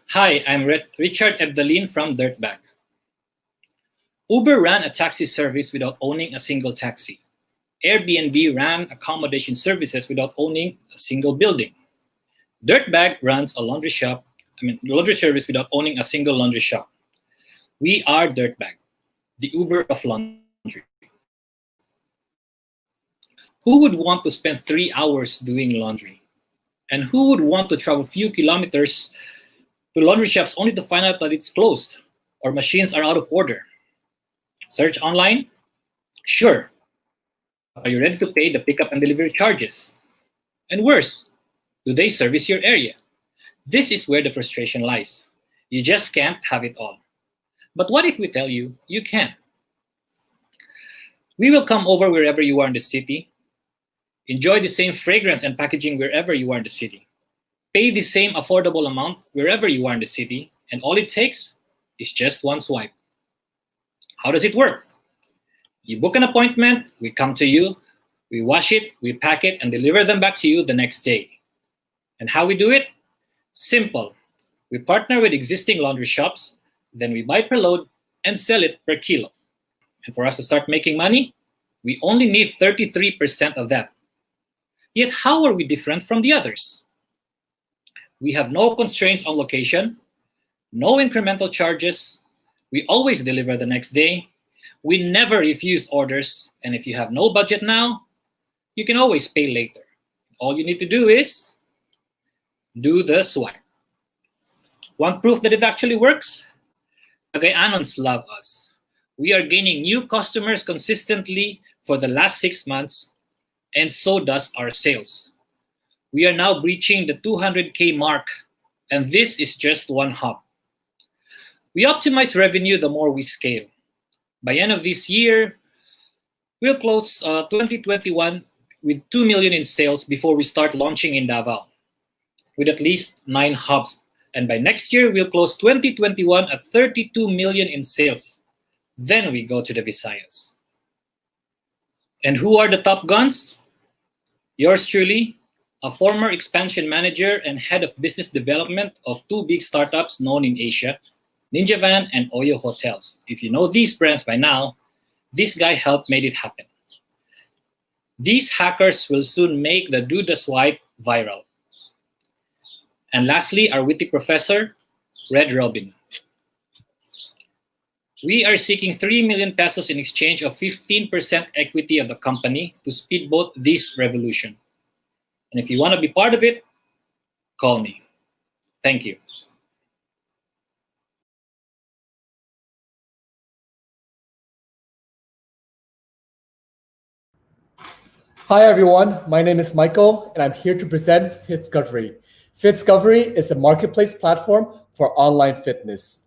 Hi, I'm Richard Ebdalin from Dirtbag. Uber ran a taxi service without owning a single taxi. Airbnb ran accommodation services without owning a single building. Dirtbag runs a laundry service without owning a single laundry shop. We are Dirtbag, the Uber of laundry. Who would want to spend 3 hours doing laundry? And who would want to travel a few kilometers to laundry shops only to find out that it's closed or machines are out of order? Search online? Sure. Are you ready to pay the pickup and delivery charges? And worse, do they service your area? This is where the frustration lies. You just can't have it all. But what if we tell you you can? We will come over wherever you are in the city. Enjoy the same fragrance and packaging wherever you are in the city. Pay the same affordable amount wherever you are in the city, and all it takes is just one swipe. How does it work? You book an appointment, we come to you, we wash it, we pack it, and deliver them back to you the next day. And how we do it? Simple. We partner with existing laundry shops, then we buy per load and sell it per kilo. And for us to start making money, we only need 33% of that. Yet how are we different from the others? We have no constraints on location, no incremental charges, we always deliver the next day, we never refuse orders, and if you have no budget now, you can always pay later. All you need to do is do the swipe. Want proof that it actually works? Tagayanons love us. We are gaining new customers consistently for the last 6 months, and so does our sales. We are now breaching the 200K mark, and this is just one hub. We optimize revenue the more we scale. By end of this year, we'll close 2021 with 2 million in sales before we start launching in Davao, with at least 9 hubs. And by next year, we'll close 2021 at 32 million in sales. Then we go to the Visayas. And who are the top guns? Yours truly, a former expansion manager and head of business development of 2 big startups known in Asia, Ninja Van and Oyo Hotels. If you know these brands by now, this guy helped made it happen. These hackers will soon make the Do the Swipe viral. And lastly, our witty professor, Red Robin. We are seeking 3 million pesos in exchange of 15% equity of the company to speedboat this revolution. And if you want to be part of it, call me. Thank you. Hi everyone, my name is Michael and I'm here to present Fitscovery. Fitscovery is a marketplace platform for online fitness.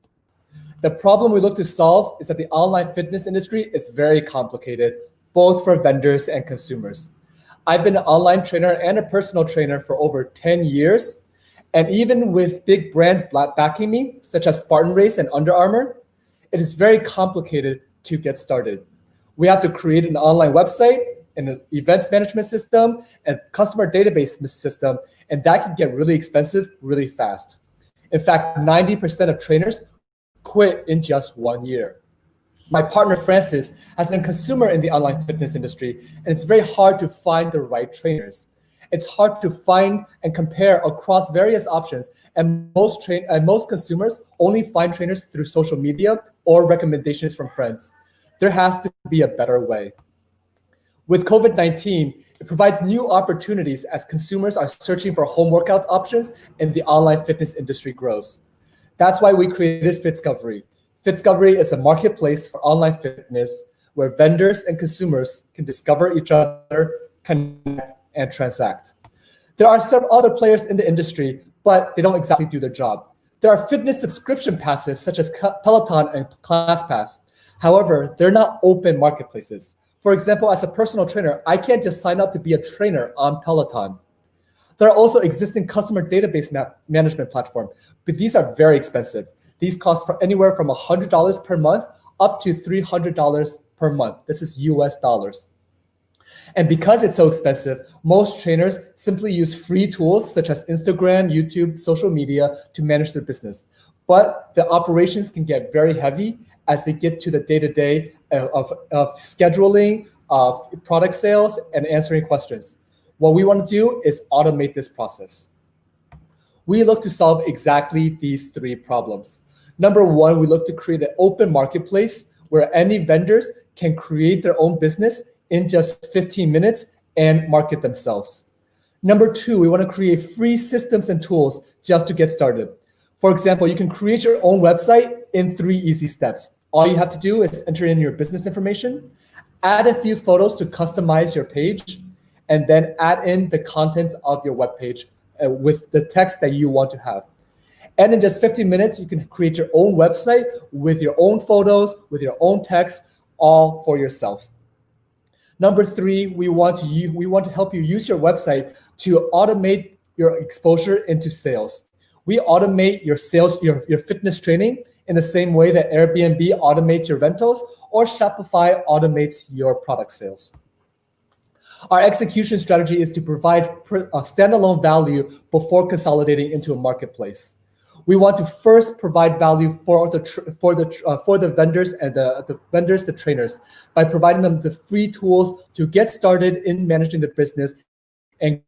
The problem we look to solve is that the online fitness industry is very complicated, both for vendors and consumers. I've been an online trainer and a personal trainer for over 10 years, and even with big brands backing me, such as Spartan Race and Under Armour, it is very complicated to get started. We have to create an online website, an events management system, and customer database system, and that can get really expensive really fast. In fact, 90% of trainers quit in just 1 year. My partner Francis has been a consumer in the online fitness industry, and it's very hard to find the right trainers. It's hard to find and compare across various options, and most consumers only find trainers through social media or recommendations from friends. There has to be a better way. With COVID-19, it provides new opportunities as consumers are searching for home workout options and the online fitness industry grows. That's why we created Fitscovery. Fitscovery is a marketplace for online fitness where vendors and consumers can discover each other, connect, and transact. There are some other players in the industry, but they don't exactly do their job. There are fitness subscription passes such as Peloton and ClassPass. However, they're not open marketplaces. For example, as a personal trainer, I can't just sign up to be a trainer on Peloton. There are also existing customer database management platforms, but these are very expensive. These cost for anywhere from $100 per month up to $300 per month. This is US dollars. And because it's so expensive, most trainers simply use free tools such as Instagram, YouTube, social media to manage their business. But the operations can get very heavy as they get to the day-to-day of scheduling, of product sales, and answering questions. What we want to do is automate this process. We look to solve exactly these three problems. Number one, we look to create an open marketplace where any vendors can create their own business in just 15 minutes and market themselves. Number two, we want to create free systems and tools just to get started. For example, you can create your own website in 3 easy steps. All you have to do is enter in your business information, add a few photos to customize your page, and then add in the contents of your web page with the text that you want to have. And in just 15 minutes, you can create your own website with your own photos, with your own text, all for yourself. Number three, we want to help you use your website to automate your exposure into sales. We automate your sales, your fitness training in the same way that Airbnb automates your rentals or Shopify automates your product sales. Our execution strategy is to provide a standalone value before consolidating into a marketplace. We want to first provide value for the vendors and the trainers by providing them the free tools to get started in managing the business and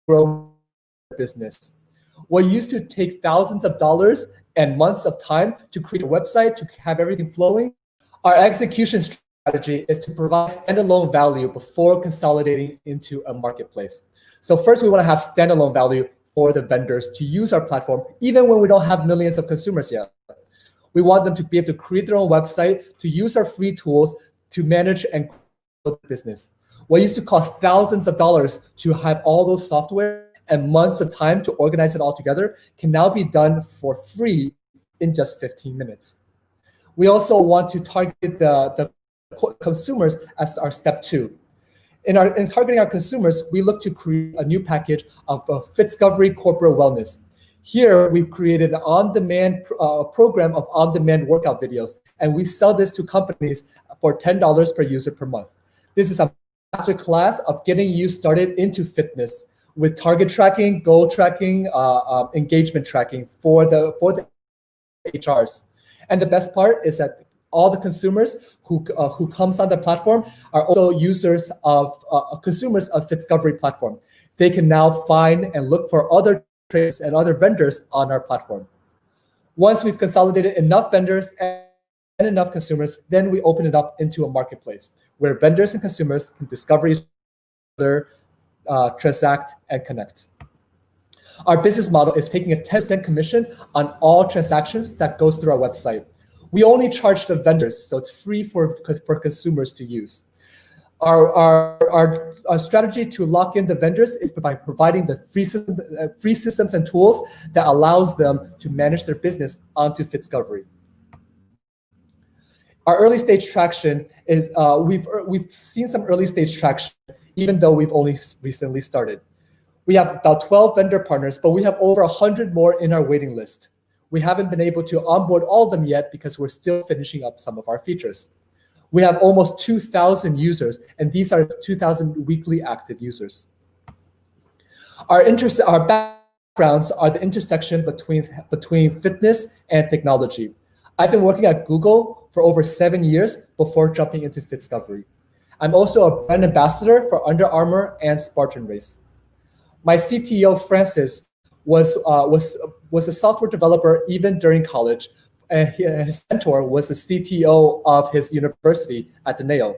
grow the business. What used to take thousands of dollars and months of time to create a website, to have everything flowing, our execution strategy is to provide standalone value before consolidating into a marketplace. So first, we want to have standalone value for the vendors to use our platform, even when we don't have millions of consumers yet. We want them to be able to create their own website, to use our free tools to manage and grow the business. What used to cost thousands of dollars to have all those software and months of time to organize it all together can now be done for free in just 15 minutes. We also want to target the consumers as our step two. In targeting our consumers, we look to create a new package of Fitscovery Corporate Wellness. Here, we've created an on-demand program of on-demand workout videos, and we sell this to companies for $10 per user per month. This is a master class of getting you started into fitness with target tracking, goal tracking, engagement tracking for the HRs. And the best part is that all the consumers who comes on the platform are also consumers of Fitscovery platform. They can now find and look for other trades and other vendors on our platform. Once we've consolidated enough vendors and enough consumers, then we open it up into a marketplace where vendors and consumers can discover each other, transact, and connect. Our business model is taking a 10% commission on all transactions that goes through our website. We only charge the vendors, so it's free for consumers to use. Our strategy to lock in the vendors is by providing the free systems and tools that allows them to manage their business onto Fitscovery. Our early stage traction is we've seen some early stage traction, even though we've only recently started. We have about 12 vendor partners, but we have over 100 more in our waiting list. We haven't been able to onboard all of them yet because we're still finishing up some of our features. We have almost 2,000 users, and these are 2,000 weekly active users. Our backgrounds are the intersection between fitness and technology. I've been working at Google for over 7 years before jumping into Fitscovery. I'm also a brand ambassador for Under Armour and Spartan Race. My CTO, Francis, was a software developer even during college, and his mentor was the CTO of his university at Ateneo.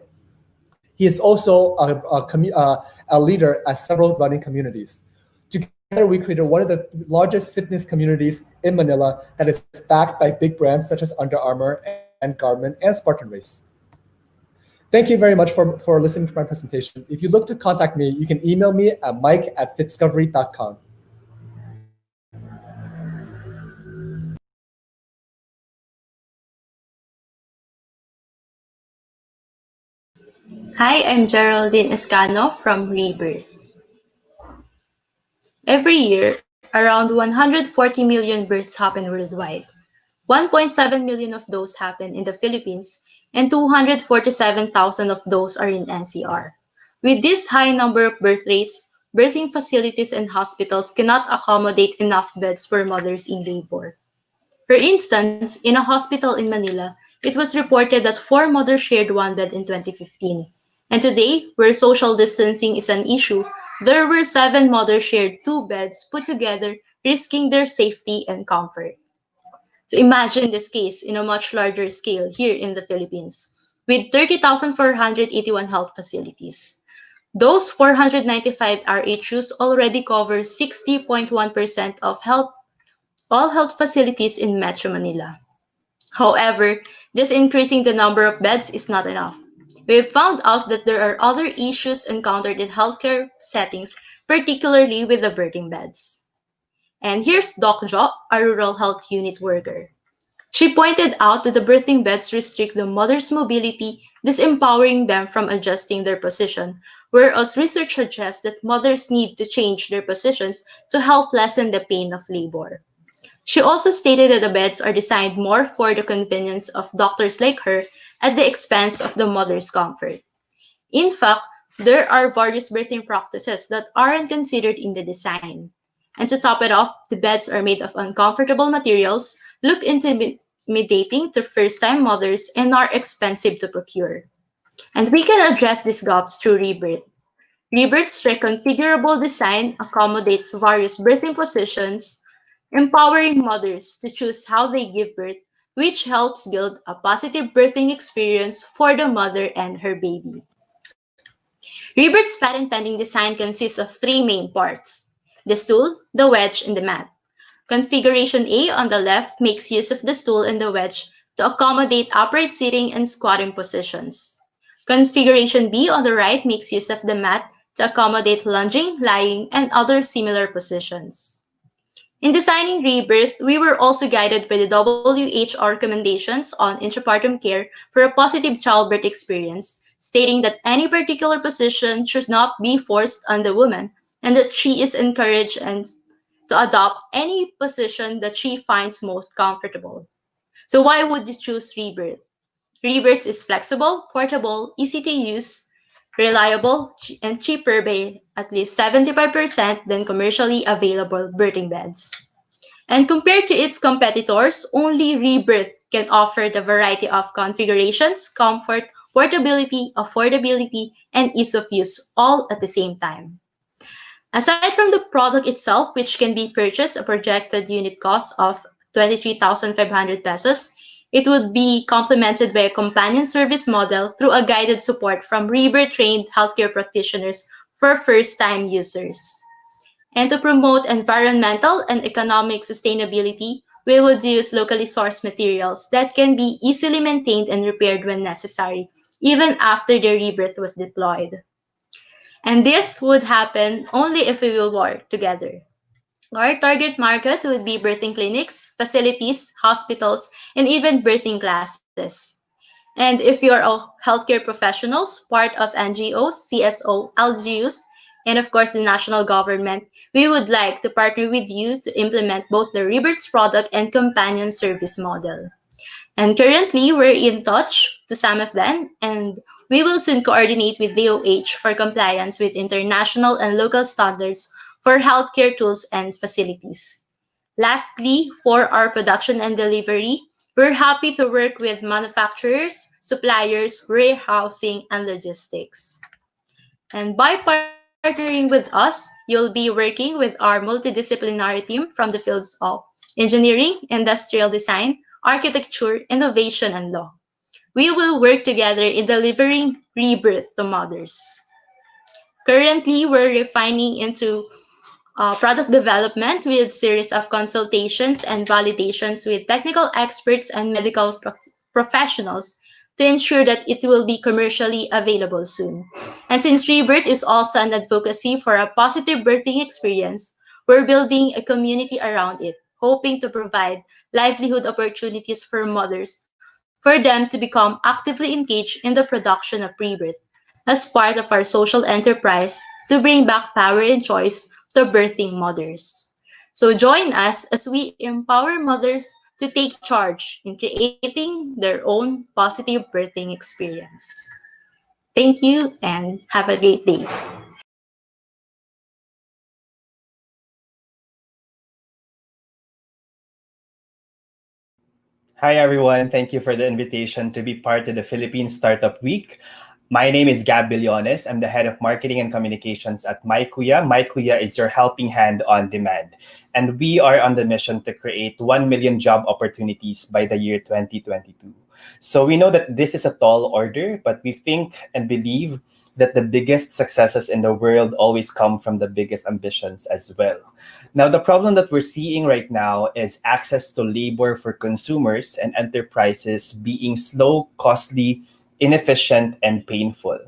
He is also a leader at several running communities. Together, we created one of the largest fitness communities in Manila that is backed by big brands such as Under Armour and Garmin and Spartan Race. Thank you very much for listening to my presentation. If you look to contact me, you can email me at mike@fitscovery.com. Hi, I'm Geraldine Escano from Rebirth. Every year, around 140 million births happen worldwide. 1.7 million of those happen in the Philippines, and 247,000 of those are in NCR. With this high number of birth rates, birthing facilities and hospitals cannot accommodate enough beds for mothers in labor. For instance, in a hospital in Manila, it was reported that 4 mothers shared one bed in 2015. And today, where social distancing is an issue, there were 7 mothers shared 2 beds put together, risking their safety and comfort. So imagine this case in a much larger scale here in the Philippines, with 30,481 health facilities. Those 495 RHUs already cover 60.1% of all health facilities in Metro Manila. However, just increasing the number of beds is not enough. We have found out that there are other issues encountered in healthcare settings, particularly with the birthing beds. And here's Doc Jo, a rural health unit worker. She pointed out that the birthing beds restrict the mother's mobility, disempowering them from adjusting their position, whereas research suggests that mothers need to change their positions to help lessen the pain of labor. She also stated that the beds are designed more for the convenience of doctors like her at the expense of the mother's comfort. In fact, there are various birthing practices that aren't considered in the design. And to top it off, the beds are made of uncomfortable materials, look intimidating to first time mothers, and are expensive to procure. And we can address these gaps through Rebirth. Rebirth's reconfigurable design accommodates various birthing positions, empowering mothers to choose how they give birth, which helps build a positive birthing experience for the mother and her baby. Rebirth's patent pending design consists of 3 main parts: the stool, the wedge, and the mat. Configuration A on the left makes use of the stool and the wedge to accommodate upright sitting and squatting positions. Configuration B on the right makes use of the mat to accommodate lunging, lying, and other similar positions. In designing Rebirth, we were also guided by the WHO recommendations on intrapartum care for a positive childbirth experience, stating that any particular position should not be forced on the woman and that she is encouraged and to adopt any position that she finds most comfortable. So why would you choose Rebirth? Rebirth is flexible, portable, easy to use, reliable, and cheaper by at least 75% than commercially available birthing beds. And compared to its competitors, only Rebirth can offer the variety of configurations, comfort, portability, affordability, and ease of use all at the same time. Aside from the product itself, which can be purchased a projected unit cost of 23,500 pesos, it would be complemented by a companion service model through a guided support from Rebirth-trained healthcare practitioners for first-time users. And to promote environmental and economic sustainability, we would use locally sourced materials that can be easily maintained and repaired when necessary, even after the rebirth was deployed. And this would happen only if we will work together. Our target market would be birthing clinics, facilities, hospitals, and even birthing classes. And if you're a healthcare professionals, part of NGOs, CSO, LGUs, and of course the national government, we would like to partner with you to implement both the Rebirth's product and companion service model. And currently, we're in touch to some of them, and we will soon coordinate with DOH for compliance with international and local standards for healthcare tools and facilities. Lastly, for our production and delivery, we're happy to work with manufacturers, suppliers, warehousing, and logistics. And by partnering with us, you'll be working with our multidisciplinary team from the fields of engineering, industrial design, architecture, innovation, and law. We will work together in delivering rebirth to mothers. Currently, we're refining into product development with series of consultations and validations with technical experts and medical professionals to ensure that it will be commercially available soon. And since Rebirth is also an advocacy for a positive birthing experience, we're building a community around it, hoping to provide livelihood opportunities for mothers for them to become actively engaged in the production of Rebirth as part of our social enterprise to bring back power and choice to birthing mothers. So join us as we empower mothers to take charge in creating their own positive birthing experience. Thank you and have a great day. Hi, everyone. Thank you for the invitation to be part of the Philippine Startup Week. My name is Gab Billones. I'm the head of marketing and communications at MyKuya. MyKuya is your helping hand on demand. And we are on the mission to create 1 million job opportunities by the year 2022. So we know that this is a tall order, but we think and believe that the biggest successes in the world always come from the biggest ambitions as well. Now, the problem that we're seeing right now is access to labor for consumers and enterprises being slow, costly, inefficient, and painful.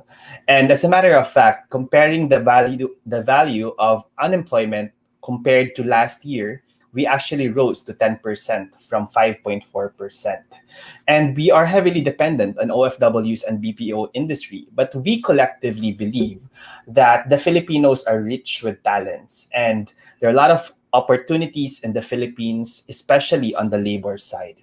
And as a matter of fact, comparing the value of unemployment compared to last year, we actually rose to 10% from 5.4%. And we are heavily dependent on OFWs and BPO industry, but we collectively believe that the Filipinos are rich with talents and there are a lot of opportunities in the Philippines, especially on the labor side.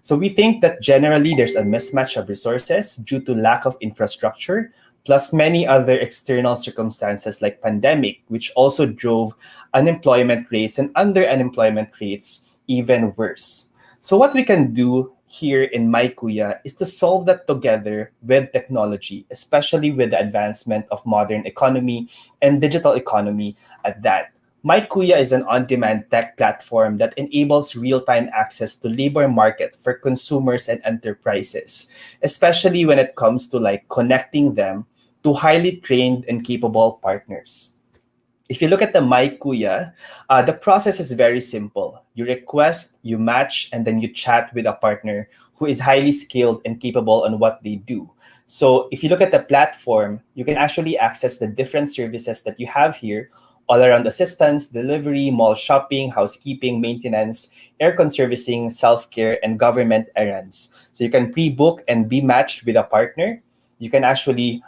So we think that generally there's a mismatch of resources due to lack of infrastructure, plus many other external circumstances like pandemic, which also drove unemployment rates and under unemployment rates even worse. So what we can do here in MyKuya is to solve that together with technology, especially with the advancement of modern economy and digital economy at that. MyKuya is an on-demand tech platform that enables real-time access to labor market for consumers and enterprises, especially when it comes to like connecting them to highly trained and capable partners. If you look at the MyKuya, the process is very simple. You request, you match, and then you chat with a partner who is highly skilled and capable on what they do. So if you look at the platform, you can actually access the different services that you have here all around assistance, delivery, mall shopping, housekeeping, maintenance, aircon servicing, self-care, and government errands. So you can pre-book and be matched with a partner. You can actually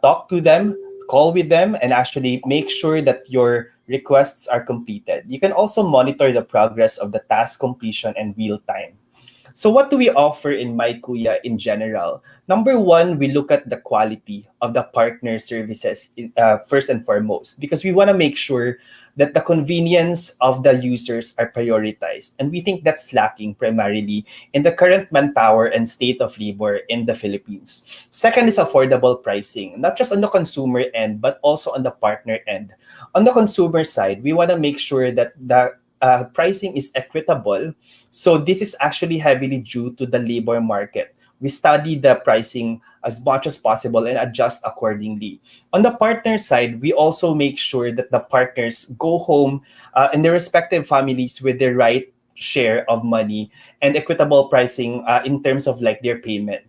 talk to them, call with them, and actually make sure that your requests are completed. You can also monitor the progress of the task completion and real time. So what do we offer in MyKuya in general? Number one, we look at the quality of the partner services first and foremost, because we want to make sure that the convenience of the users are prioritized. And we think that's lacking primarily in the current manpower and state of labor in the Philippines. Second is affordable pricing, not just on the consumer end, but also on the partner end. On the consumer side, we want to make sure that the pricing is equitable. So this is actually heavily due to the labor market. We study the pricing as much as possible and adjust accordingly. On the partner side, we also make sure that the partners go home in their respective families with the right share of money and equitable pricing in terms of like their payment.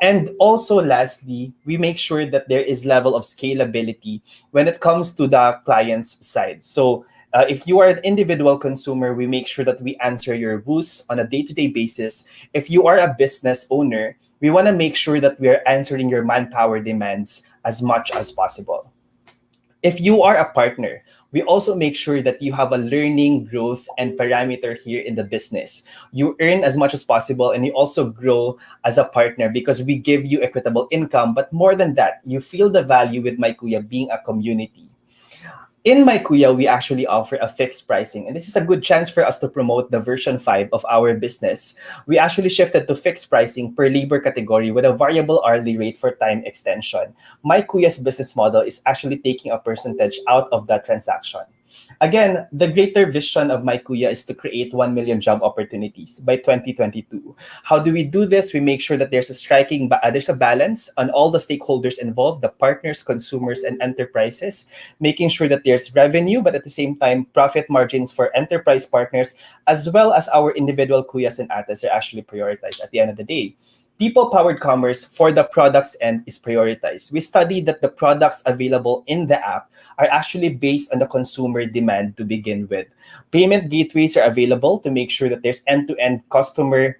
And also lastly, we make sure that there is level of scalability when it comes to the client's side. So if you are an individual consumer, we make sure that we answer your woes on a day-to-day basis. If you are a business owner, we want to make sure that we are answering your manpower demands as much as possible. If you are a partner, we also make sure that you have a learning, growth, and parameter here in the business. You earn as much as possible and you also grow as a partner because we give you equitable income. But more than that, you feel the value with MyKuya being a community. In MyKuya, we actually offer a fixed pricing, and this is a good chance for us to promote the version 5 of our business. We actually shifted to fixed pricing per labor category with a variable hourly rate for time extension. MyKuya's business model is actually taking a percentage out of that transaction. Again, the greater vision of MyKuya is to create 1 million job opportunities by 2022. How do we do this? We make sure that there's a balance on all the stakeholders involved, the partners, consumers, and enterprises, making sure that there's revenue, but at the same time, profit margins for enterprise partners, as well as our individual Kuyas and Ates are actually prioritized at the end of the day. People-powered commerce for the products end is prioritized. We studied that the products available in the app are actually based on the consumer demand to begin with. Payment gateways are available to make sure that there's end-to-end customer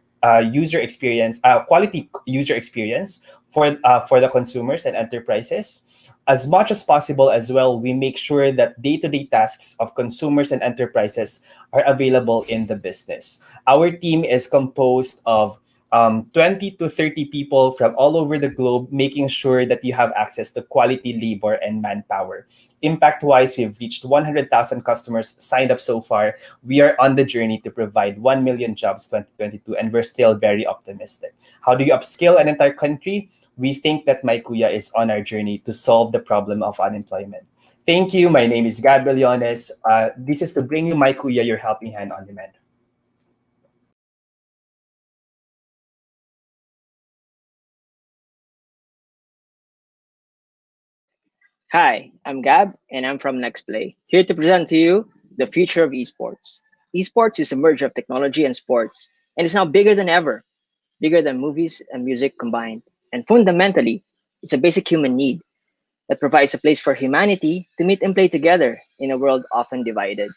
user experience, quality user experience for the consumers and enterprises. As much as possible as well, we make sure that day-to-day tasks of consumers and enterprises are available in the business. Our team is composed of 20 to 30 people from all over the globe, making sure that you have access to quality labor and manpower. Impact-wise, we've reached 100,000 customers signed up so far. We are on the journey to provide 1 million jobs 2022, and we're still very optimistic. How do you upskill an entire country? We think that My Kuya is on our journey to solve the problem of unemployment. Thank you. My name is Gab Leones. This is to bring you My Kuya, your helping hand on demand. Hi, I'm Gab, and I'm from Nexplay, here to present to you the future of esports. Esports is a merger of technology and sports, and it's now bigger than ever, bigger than movies and music combined. And fundamentally, it's a basic human need that provides a place for humanity to meet and play together in a world often divided.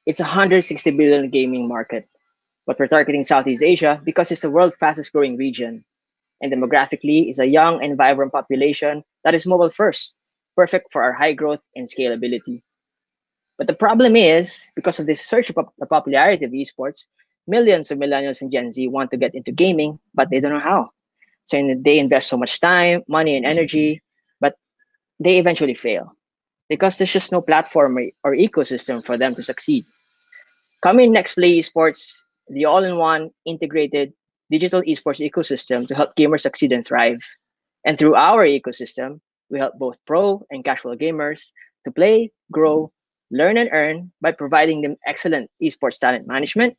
It's a 160 billion gaming market, but we're targeting Southeast Asia because it's the world's fastest growing region, and demographically is a young and vibrant population that is mobile first, perfect for our high growth and scalability. But the problem is, because of this surge of the popularity of esports, millions of millennials and Gen Z want to get into gaming, but they don't know how. So they invest so much time, money, and energy, but they eventually fail because there's just no platform or ecosystem for them to succeed. Coming next, Play Esports, the all-in-one integrated digital esports ecosystem to help gamers succeed and thrive. And through our ecosystem, we help both pro and casual gamers to play, grow, learn, and earn by providing them excellent esports talent management,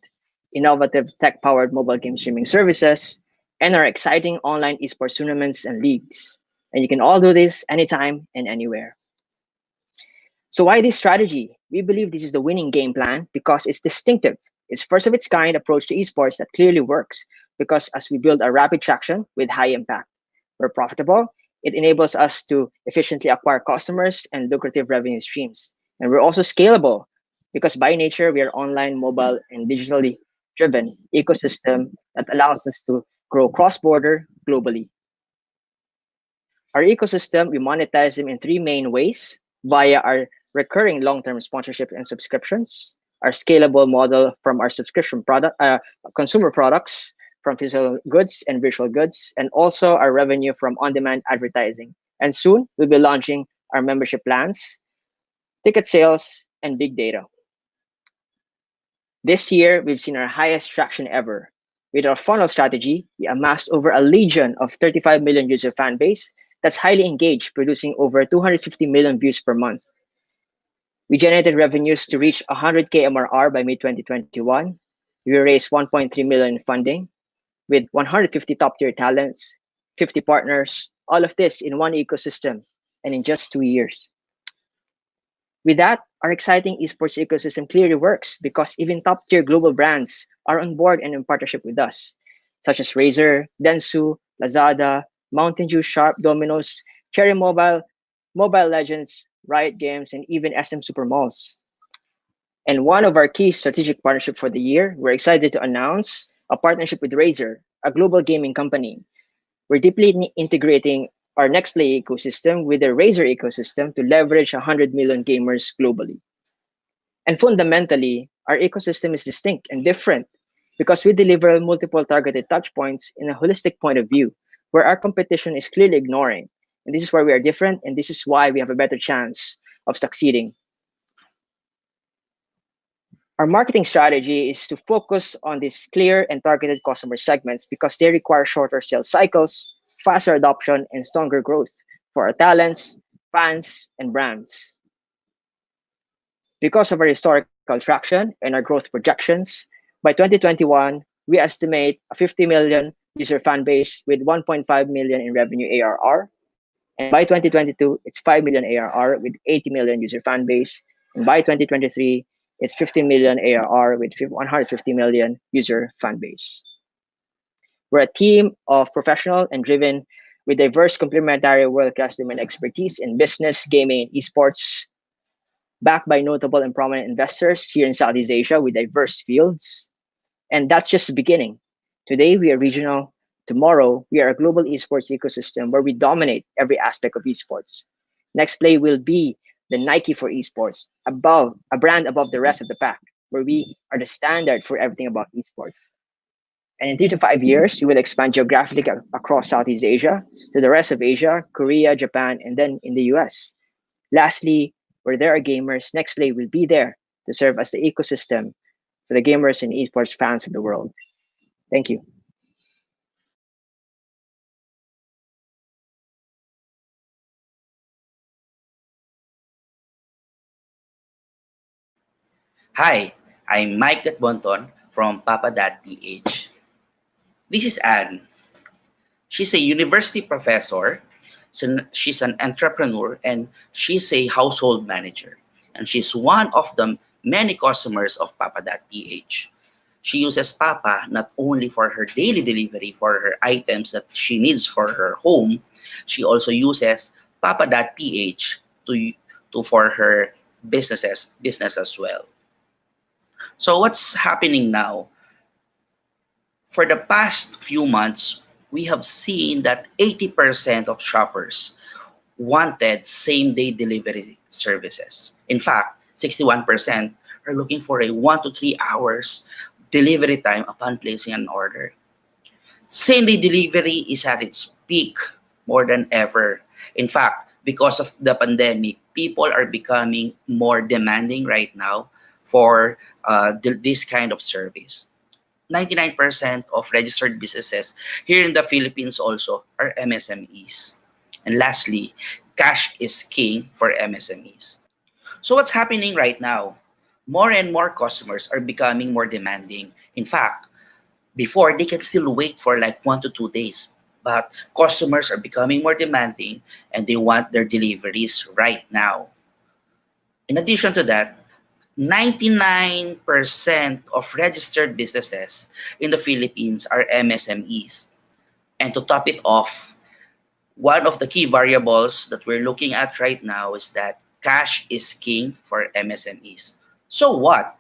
innovative tech-powered mobile game streaming services, and our exciting online esports tournaments and leagues. And you can all do this anytime and anywhere. So why this strategy? We believe this is the winning game plan because it's distinctive. It's first of its kind approach to esports that clearly works because as we build a rapid traction with high impact, we're profitable. It enables us to efficiently acquire customers and lucrative revenue streams. And we're also scalable because by nature, we are online, mobile, and digitally driven ecosystem that allows us to grow cross-border globally. Our ecosystem, we monetize them in three main ways via our recurring long-term sponsorship and subscriptions, our scalable model from our subscription product, consumer products from physical goods and virtual goods, and also our revenue from on-demand advertising. And soon we'll be launching our membership plans, ticket sales, and big data. This year, we've seen our highest traction ever. With our funnel strategy, we amassed over a legion of 35 million user fan base that's highly engaged, producing over 250 million views per month. We generated revenues to reach 100K MRR by mid-2021. We raised 1.3 million in funding with 150 top-tier talents, 50 partners, all of this in one ecosystem and in just 2 years. With that, our exciting esports ecosystem clearly works because even top-tier global brands are on board and in partnership with us, such as Razer, Dentsu, Lazada, Mountain Dew, Sharp, Domino's, Cherry Mobile, Mobile Legends, Riot Games, and even SM Supermalls. And one of our key strategic partnerships for the year, we're excited to announce a partnership with Razer, a global gaming company. We're deeply integrating our Nexplay ecosystem with the Razer ecosystem to leverage 100 million gamers globally. And fundamentally, our ecosystem is distinct and different because we deliver multiple targeted touchpoints in a holistic point of view, where our competition is clearly ignoring. And this is where we are different, and this is why we have a better chance of succeeding. Our marketing strategy is to focus on these clear and targeted customer segments because they require shorter sales cycles, faster adoption, and stronger growth for our talents, fans, and brands. Because of our historical traction and our growth projections, by 2021, we estimate a 50 million user fan base with 1.5 million in revenue ARR. And by 2022, it's 5 million ARR with 80 million user fan base. And by 2023, it's 50 million ARR with 150 million user fan base. We're a team of professional and driven with diverse complementary world-class domain expertise in business, gaming, and esports, backed by notable and prominent investors here in Southeast Asia with diverse fields. And that's just the beginning. Today, we are regional. Tomorrow, we are a global esports ecosystem where we dominate every aspect of esports. Nextplay will be the Nike for esports, a brand above the rest of the pack, where we are the standard for everything about esports. And in 3 to 5 years, you will expand geographically across Southeast Asia to the rest of Asia, Korea, Japan, and then in the US. Lastly, where there are gamers, Nexplay will be there to serve as the ecosystem for the gamers and esports fans of the world. Thank you. Hi, I'm Mike Gatbonton from Papa.ph. This is Anne. She's a university professor, she's an entrepreneur, and she's a household manager. And she's one of the many customers of Papa.ph. She uses Papa not only for her daily delivery for her items that she needs for her home, she also uses Papa.ph to for her business as well. So what's happening now? For the past few months, we have seen that 80% of shoppers wanted same-day delivery services. In fact, 61% are looking for a 1 to 3 hours delivery time upon placing an order. Same-day delivery is at its peak more than ever. In fact, because of the pandemic, people are becoming more demanding right now for this kind of service. 99% of registered businesses here in the Philippines also are MSMEs. And lastly, cash is king for MSMEs. So what's happening right now? More and more customers are becoming more demanding. In fact, before they can still wait for like 1 to 2 days. But customers are becoming more demanding and they want their deliveries right now. In addition to that, 99% of registered businesses in the Philippines are MSMEs. And to top it off, one of the key variables that we're looking at right now is that cash is king for MSMEs. So what?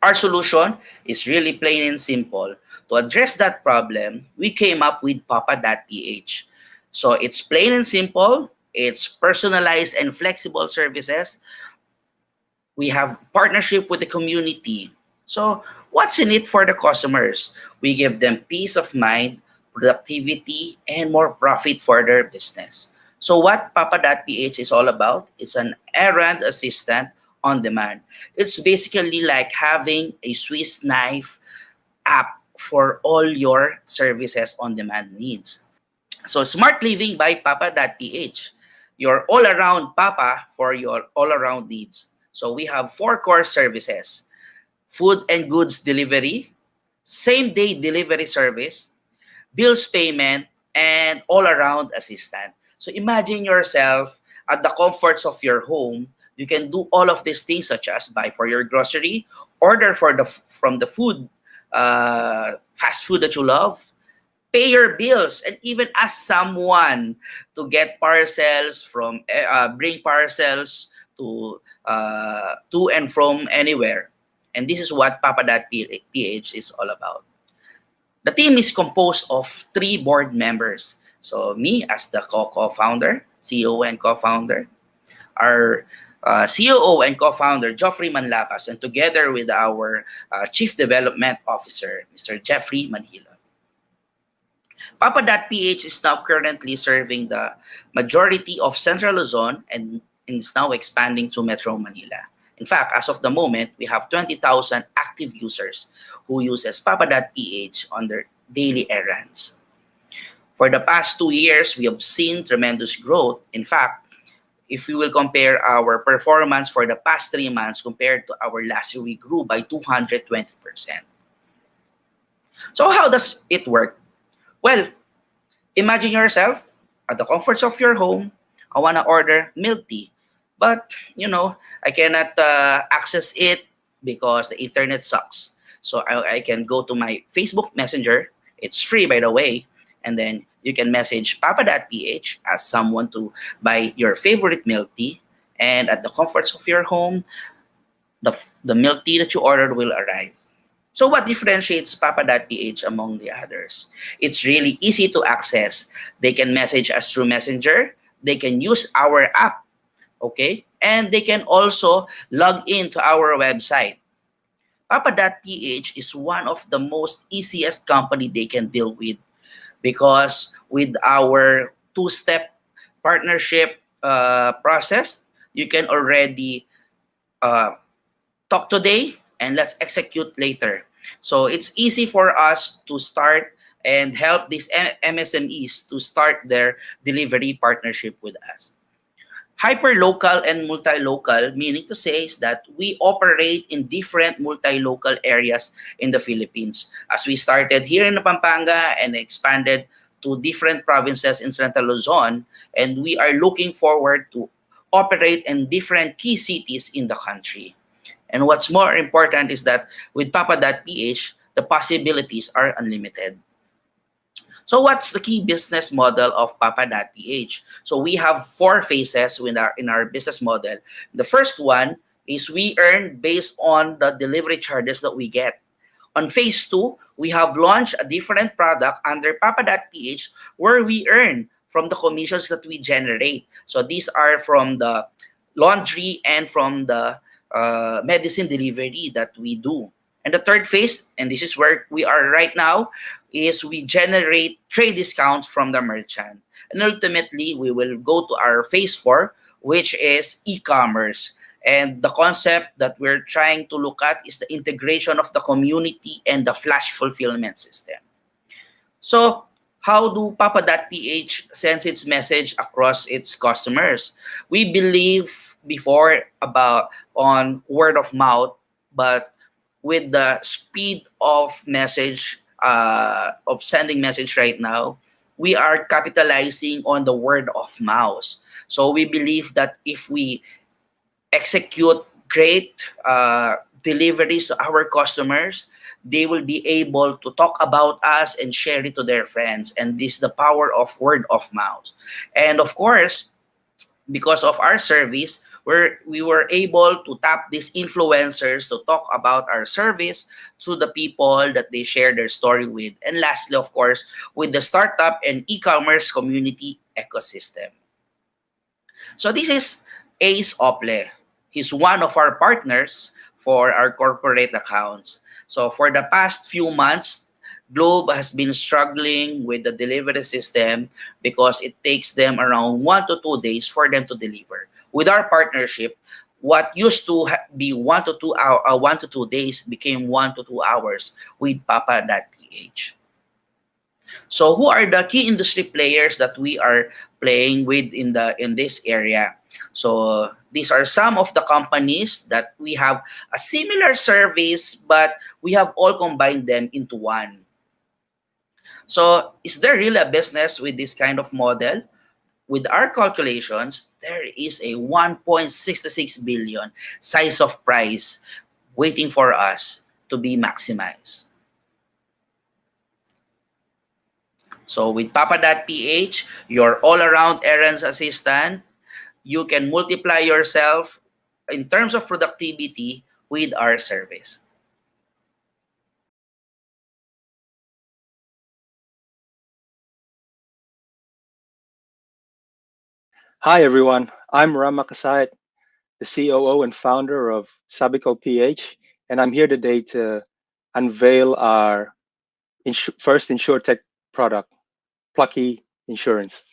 Our solution is really plain and simple. To address that problem, we came up with Papa.ph. So it's plain and simple, it's personalized and flexible services. We have partnership with the community. So what's in it for the customers? We give them peace of mind, productivity, and more profit for their business. So what Papa.ph is all about? It's an errand assistant on demand. It's basically like having a Swiss knife app for all your services on demand needs. So Smart Living by Papa.ph, your all-around Papa for your all-around needs. So we have 4 core services: food and goods delivery, same-day delivery service, bills payment, and all-around assistant. So imagine yourself at the comforts of your home. You can do all of these things such as buy for your grocery, order from the food, fast food that you love, pay your bills, and even ask someone to get parcels bring parcels to and from anywhere. And this is what Papa.ph is all about. The team is composed of 3 board members. So me as the co-founder, CEO and co-founder, our COO and co-founder, Geoffrey Manlapas, and together with our Chief Development Officer, Mr. Jeffrey Manhila. Papa.ph is now currently serving the majority of Central Luzon and is now expanding to Metro Manila. In fact, as of the moment, we have 20,000 active users who uses Papa.ph on their daily errands. For the past 2 years, we have seen tremendous growth. In fact, if we will compare our performance for the past 3 months compared to our last year, we grew by 220%. So how does it work? Well, imagine yourself at the comforts of your home. I want to order milk tea, but I cannot access it because the internet sucks. So I can go to my Facebook Messenger. It's free, by the way. And then you can message Papa.ph, ask someone to buy your favorite milk tea. And at the comforts of your home, the milk tea that you ordered will arrive. So what differentiates Papa.ph among the others? It's really easy to access. They can message us through Messenger. They can use our app, okay? And they can also log in to our website. Papa.ph is one of the most easiest company they can deal with because with our two-step partnership process, you can already uh, talk today and let's execute later. So it's easy for us to start and help these MSMEs to start their delivery partnership with us. Hyper-local and multi-local, meaning to say is that we operate in different multi-local areas in the Philippines. As we started here in Pampanga and expanded to different provinces in Central Luzon, and we are looking forward to operate in different key cities in the country. And what's more important is that with Papa.ph, the possibilities are unlimited. So what's the key business model of Papa.ph? So we have four phases in our business model. The first one is we earn based on the delivery charges that we get. On phase two, we have launched a different product under Papa.ph where we earn from the commissions that we generate. So these are from the laundry and from the medicine delivery that we do. And the third phase, and this is where we are right now, is we generate trade discounts from the merchant. And ultimately, we will go to our phase four, which is e-commerce. And the concept that we're trying to look at is the integration of the community and the flash fulfillment system. So how do Papa.ph sends its message across its customers? We believe before about on word of mouth, but with the speed of message, of sending message right now, we are capitalizing on the word of mouth. So we believe that if we execute great deliveries to our customers, they will be able to talk about us and share it to their friends. And this is the power of word of mouth. And of course, because of our service, we were able to tap these influencers to talk about our service to the people that they share their story with. And lastly, of course, with the startup and e-commerce community ecosystem. So this is Ace Ople. He's one of our partners for our corporate accounts. So for the past few months, Globe has been struggling with the delivery system because it takes them around 1 to 2 days for them to deliver. With our partnership, what used to be 1 to 2 days became 1 to 2 hours with Papa.ph. So who are the key industry players that we are playing with in this area? So these are some of the companies that we have a similar service, but we have all combined them into one. So is there really a business with this kind of model? With our calculations, there is a 1.66 billion size of price waiting for us to be maximized. So with Papa.ph, your all-around errands assistant, you can multiply yourself in terms of productivity with our service. Hi, everyone. I'm Ram Makasait, the COO and founder of Sabiko.PH, and I'm here today to unveil our first InsurTech product, Plucky Insurance.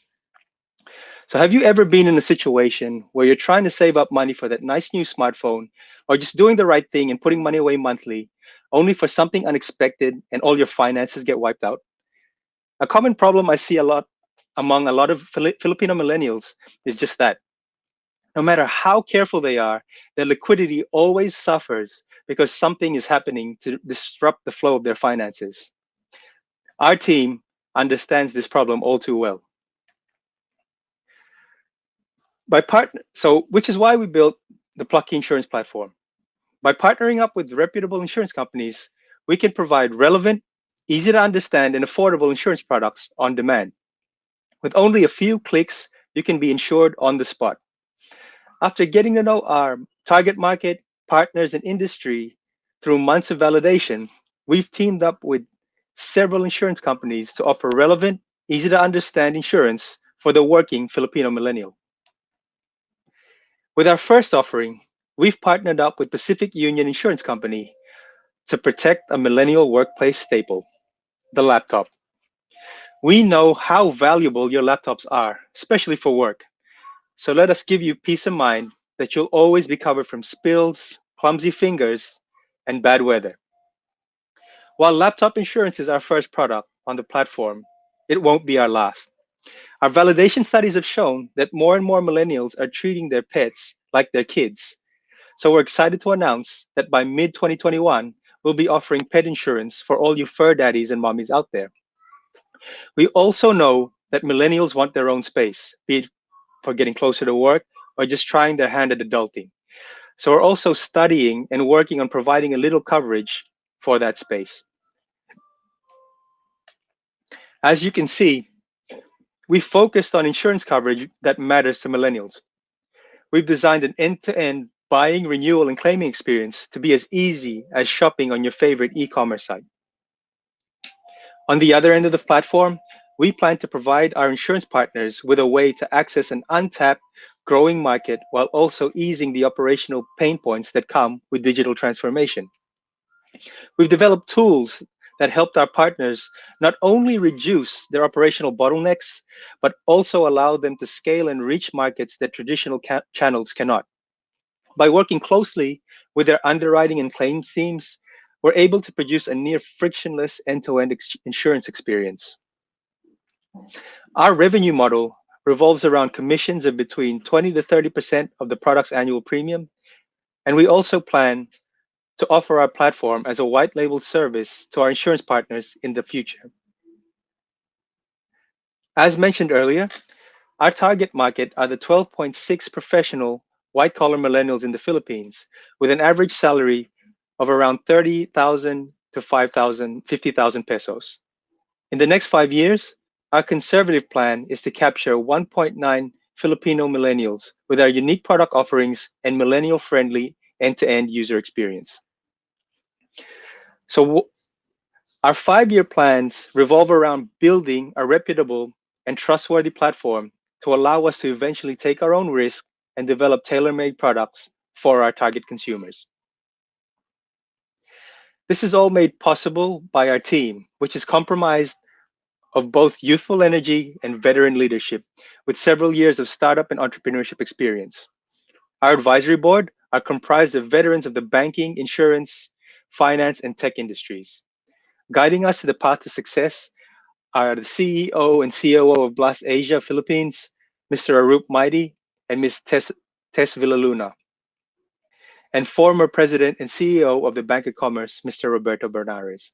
So have you ever been in a situation where you're trying to save up money for that nice new smartphone or just doing the right thing and putting money away monthly, only for something unexpected and all your finances get wiped out? A common problem I see a lot among a lot of Filipino millennials is just that. No matter how careful they are, their liquidity always suffers because something is happening to disrupt the flow of their finances. Our team understands this problem all too well. Which is why we built the Plucky Insurance platform. By partnering up with reputable insurance companies, we can provide relevant, easy to understand, and affordable insurance products on demand. With only a few clicks, you can be insured on the spot. After getting to know our target market, partners, and industry through months of validation, we've teamed up with several insurance companies to offer relevant, easy to understand insurance for the working Filipino millennial. With our first offering, we've partnered up with Pacific Union Insurance Company, to protect a millennial workplace staple, the laptop. We know how valuable your laptops are, especially for work. So let us give you peace of mind that you'll always be covered from spills, clumsy fingers, and bad weather. While laptop insurance is our first product on the platform, it won't be our last. Our validation studies have shown that more and more millennials are treating their pets like their kids. So we're excited to announce that by mid-2021, we'll be offering pet insurance for all you fur daddies and mommies out there. We also know that millennials want their own space, be it for getting closer to work or just trying their hand at adulting. So we're also studying and working on providing a little coverage for that space. As you can see, we focused on insurance coverage that matters to millennials. We've designed an end-to-end buying, renewal, and claiming experience to be as easy as shopping on your favorite e-commerce site. On the other end of the platform, we plan to provide our insurance partners with a way to access an untapped, growing market while also easing the operational pain points that come with digital transformation. We've developed tools that helped our partners not only reduce their operational bottlenecks, but also allow them to scale and reach markets that traditional channels cannot. By working closely with their underwriting and claims teams, we're able to produce a near frictionless end-to-end insurance experience. Our revenue model revolves around commissions of between 20 to 30% of the product's annual premium, and we also plan to offer our platform as a white label service to our insurance partners in the future. As mentioned earlier, our target market are the 12.6 professional white-collar millennials in the Philippines with an average salary of around 30,000 to 50,000 pesos. In the next 5 years, our conservative plan is to capture 1.9 Filipino millennials with our unique product offerings and millennial-friendly end-to-end user experience. So our 5-year plans revolve around building a reputable and trustworthy platform to allow us to eventually take our own risk and develop tailor-made products for our target consumers. This is all made possible by our team, which is comprised of both youthful energy and veteran leadership with several years of startup and entrepreneurship experience. Our advisory board are comprised of veterans of the banking, insurance, finance, and tech industries. Guiding us to the path to success are the CEO and COO of Blast Asia Philippines, Mr. Arup Maidi, and Ms. Tess Villaluna, and former President and CEO of the Bank of Commerce, Mr. Roberto Bernarez.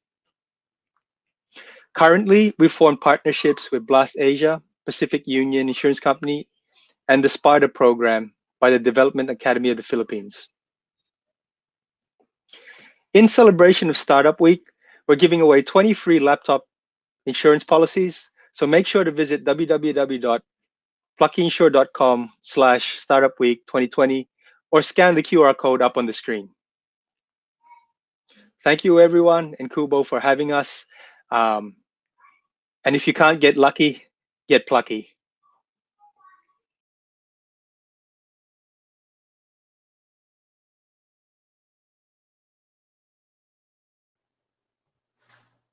Currently, we form partnerships with Blast Asia, Pacific Union Insurance Company, and the SPARTA program by the Development Academy of the Philippines. In celebration of Startup Week, we're giving away 20 free laptop insurance policies, so make sure to visit www.pluckyinsure.com/startupweek2020 or scan the QR code up on the screen. Thank you, everyone, and QBO for having us. And if you can't get lucky, get plucky.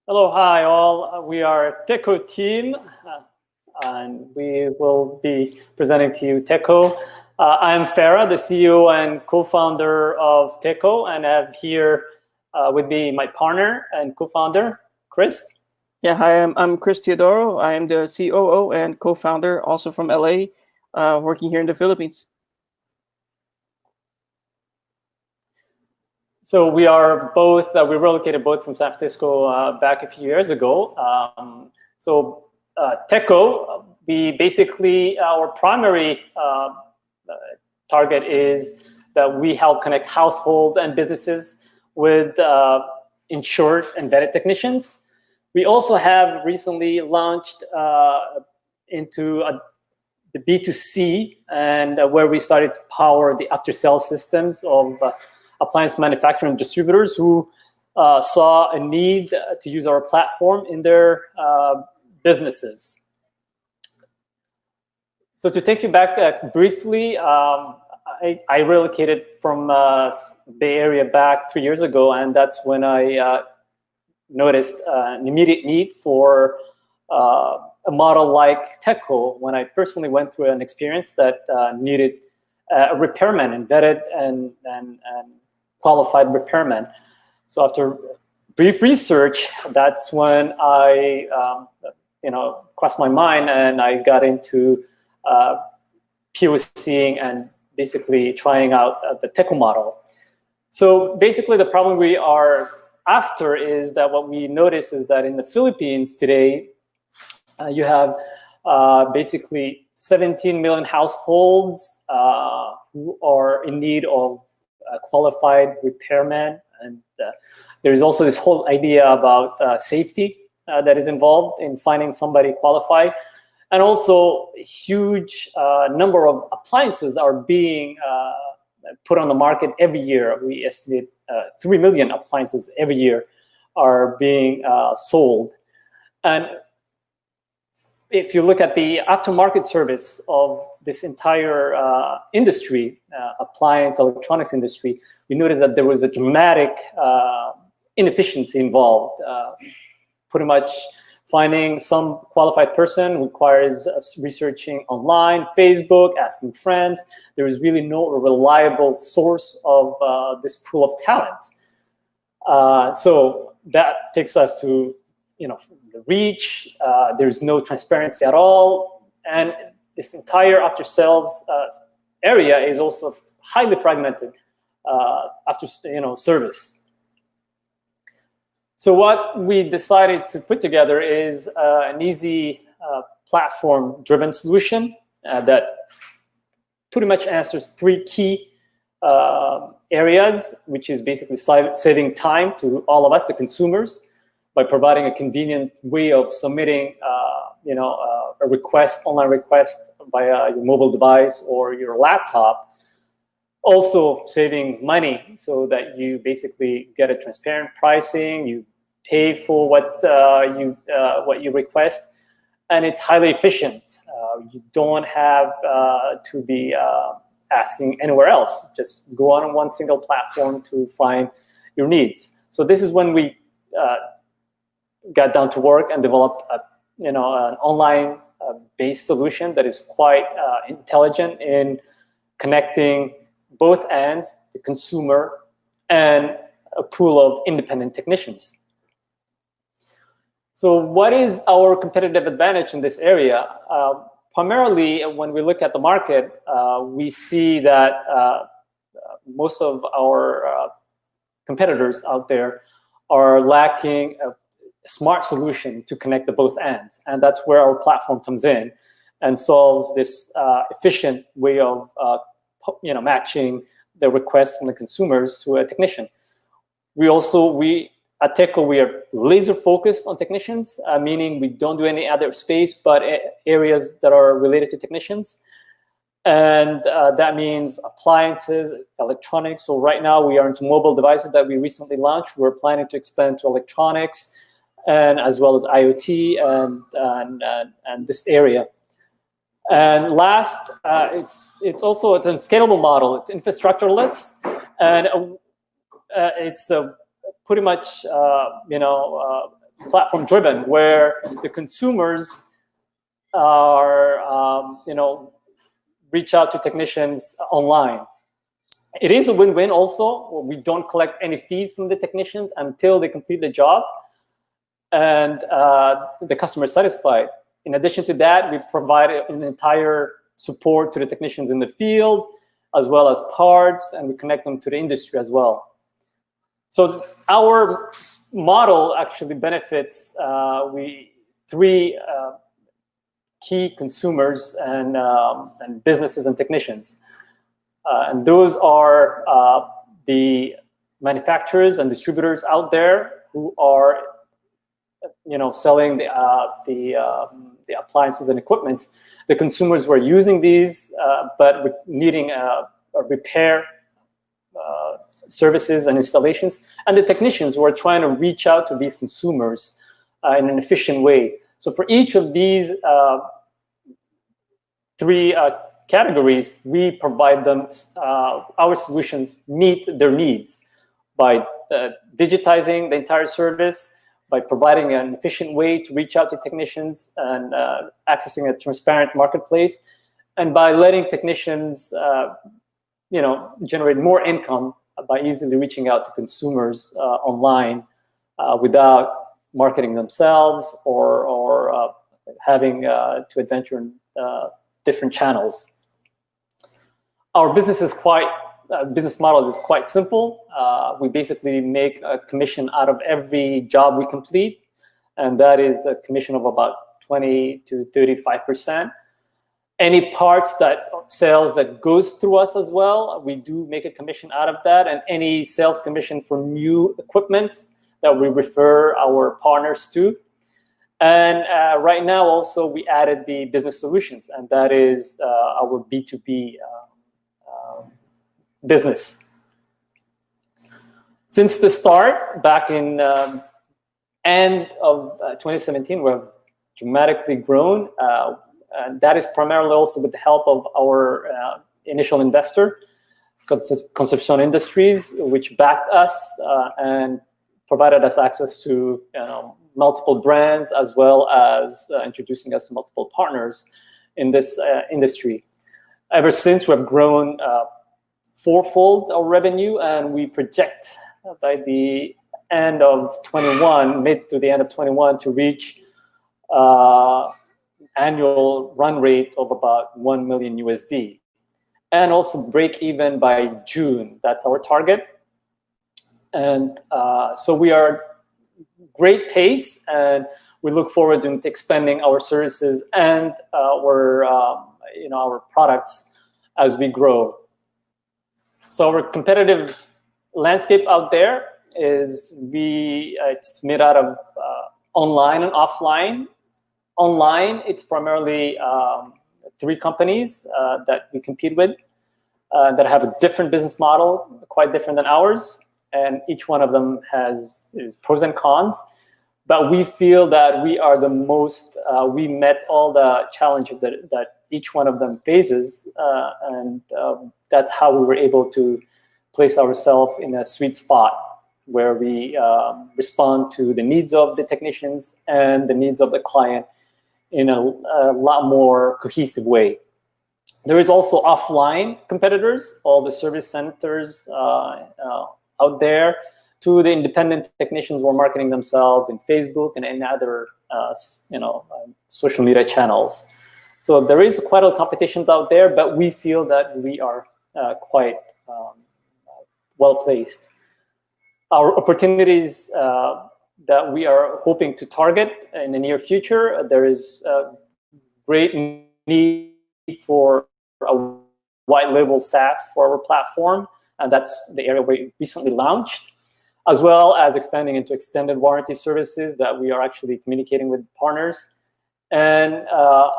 Hello, hi all. We are Teko team, and we will be presenting to you Teko. I'm Farah, the CEO and co-founder of Teko, and I have here with me my partner and co-founder, Chris. Yeah, hi, I'm Chris Teodoro. I am the COO and co-founder, also from LA, working here in the Philippines. So we are both, we relocated both from San Francisco back a few years ago. Teko, we basically, our primary target is that we help connect households and businesses with insured and vetted technicians. We also have recently launched into the B2C, and where we started to power the after-sale systems of appliance manufacturing distributors who saw a need to use our platform in their businesses. So to take you back briefly, I relocated from Bay Area back 3 years ago, and that's when I noticed an immediate need for a model like Teko, when I personally went through an experience that needed a repairman, and vetted and qualified repairman. So after brief research, that's when I crossed my mind, and I got into POCing and basically trying out the Teko model. So basically the problem we are after is that what we notice is that in the Philippines today, you have basically 17 million households who are in need of a qualified repairman. And there's also this whole idea about safety that is involved in finding somebody qualified. And also a huge number of appliances are being put on the market every year. We estimate 3 million appliances every year are being sold. And if you look at the aftermarket service of this entire industry, appliance, electronics industry, we noticed that there was a dramatic inefficiency involved. Pretty much finding some qualified person requires researching online, Facebook, asking friends. There is really no reliable source of this pool of talent. So that takes us to the reach. There's no transparency at all, and this entire after sales area is also highly fragmented after service. So what we decided to put together is an easy platform-driven solution that pretty much answers 3 key areas, which is basically saving time to all of us, the consumers, by providing a convenient way of submitting a request, online request via your mobile device or your laptop. Also saving money so that you basically get a transparent pricing, you pay for what you request, and it's highly efficient. You don't have to be asking anywhere else. Just go on one single platform to find your needs. So this is when we got down to work and developed an online based solution that is quite intelligent in connecting both ends, the consumer and a pool of independent technicians. So what is our competitive advantage in this area? Primarily, when we look at the market, we see that most of our competitors out there are lacking a smart solution to connect the both ends. And that's where our platform comes in and solves this efficient way of matching the request from the consumers to a technician. At Teko, we are laser focused on technicians, meaning we don't do any other space but areas that are related to technicians. And that means appliances, electronics. So right now we are into mobile devices that we recently launched. We're planning to expand to electronics and as well as IoT and this area. And last, it's a scalable model. It's infrastructureless, and it's pretty much platform driven, where the consumers are reach out to technicians online. It is a win-win also. We don't collect any fees from the technicians until they complete the job, and the customer is satisfied. In addition to that, we provide an entire support to the technicians in the field, as well as parts, and we connect them to the industry as well. So our model actually benefits three key consumers and businesses and technicians. And those are the manufacturers and distributors out there who are selling the appliances and equipment. The consumers who are using these but needing a repair services and installations, and the technicians who are trying to reach out to these consumers in an efficient way. So for each of these three categories, we provide them, our solutions meet their needs by digitizing the entire service, by providing an efficient way to reach out to technicians and accessing a transparent marketplace, and by letting technicians generate more income by easily reaching out to consumers online without marketing themselves or having to adventure in different channels. Our business model is quite simple. We basically make a commission out of every job we complete, and that is a commission of about 20 to 35%. Any parts sales that goes through us as well, we do make a commission out of that, and any sales commission for new equipments that we refer our partners to. And right now also we added the business solutions, and that is our B2B business. Since the start, back in end of 2017, we have dramatically grown. And that is primarily also with the help of our initial investor, Concepcion Industries, which backed us and provided us access to multiple brands, as well as introducing us to multiple partners in this industry. Ever since, we have grown fourfold our revenue, and we project by the end of 21, mid to the end of 21, to reach annual run rate of about $1 million USD, and also break even by June. That's our target. And so we are great pace, and we look forward to expanding our services and our products as we grow. So our competitive landscape out there is it's made out of online and offline. Online, it's primarily 3 companies that we compete with that have a different business model, quite different than ours, and each one of them has pros and cons. But we feel that we are the most, we met all the challenges that each one of them faces, and that's how we were able to place ourselves in a sweet spot where we respond to the needs of the technicians and the needs of the client in a lot more cohesive way. There is also offline competitors, all the service centers out there, to the independent technicians who are marketing themselves in Facebook and in other social media channels. So there is quite a competition out there, but we feel that we are quite well placed. Our opportunities that we are hoping to target in the near future, there is a great need for a white label SaaS for our platform, and that's the area we recently launched, as well as expanding into extended warranty services that we are actually communicating with partners, and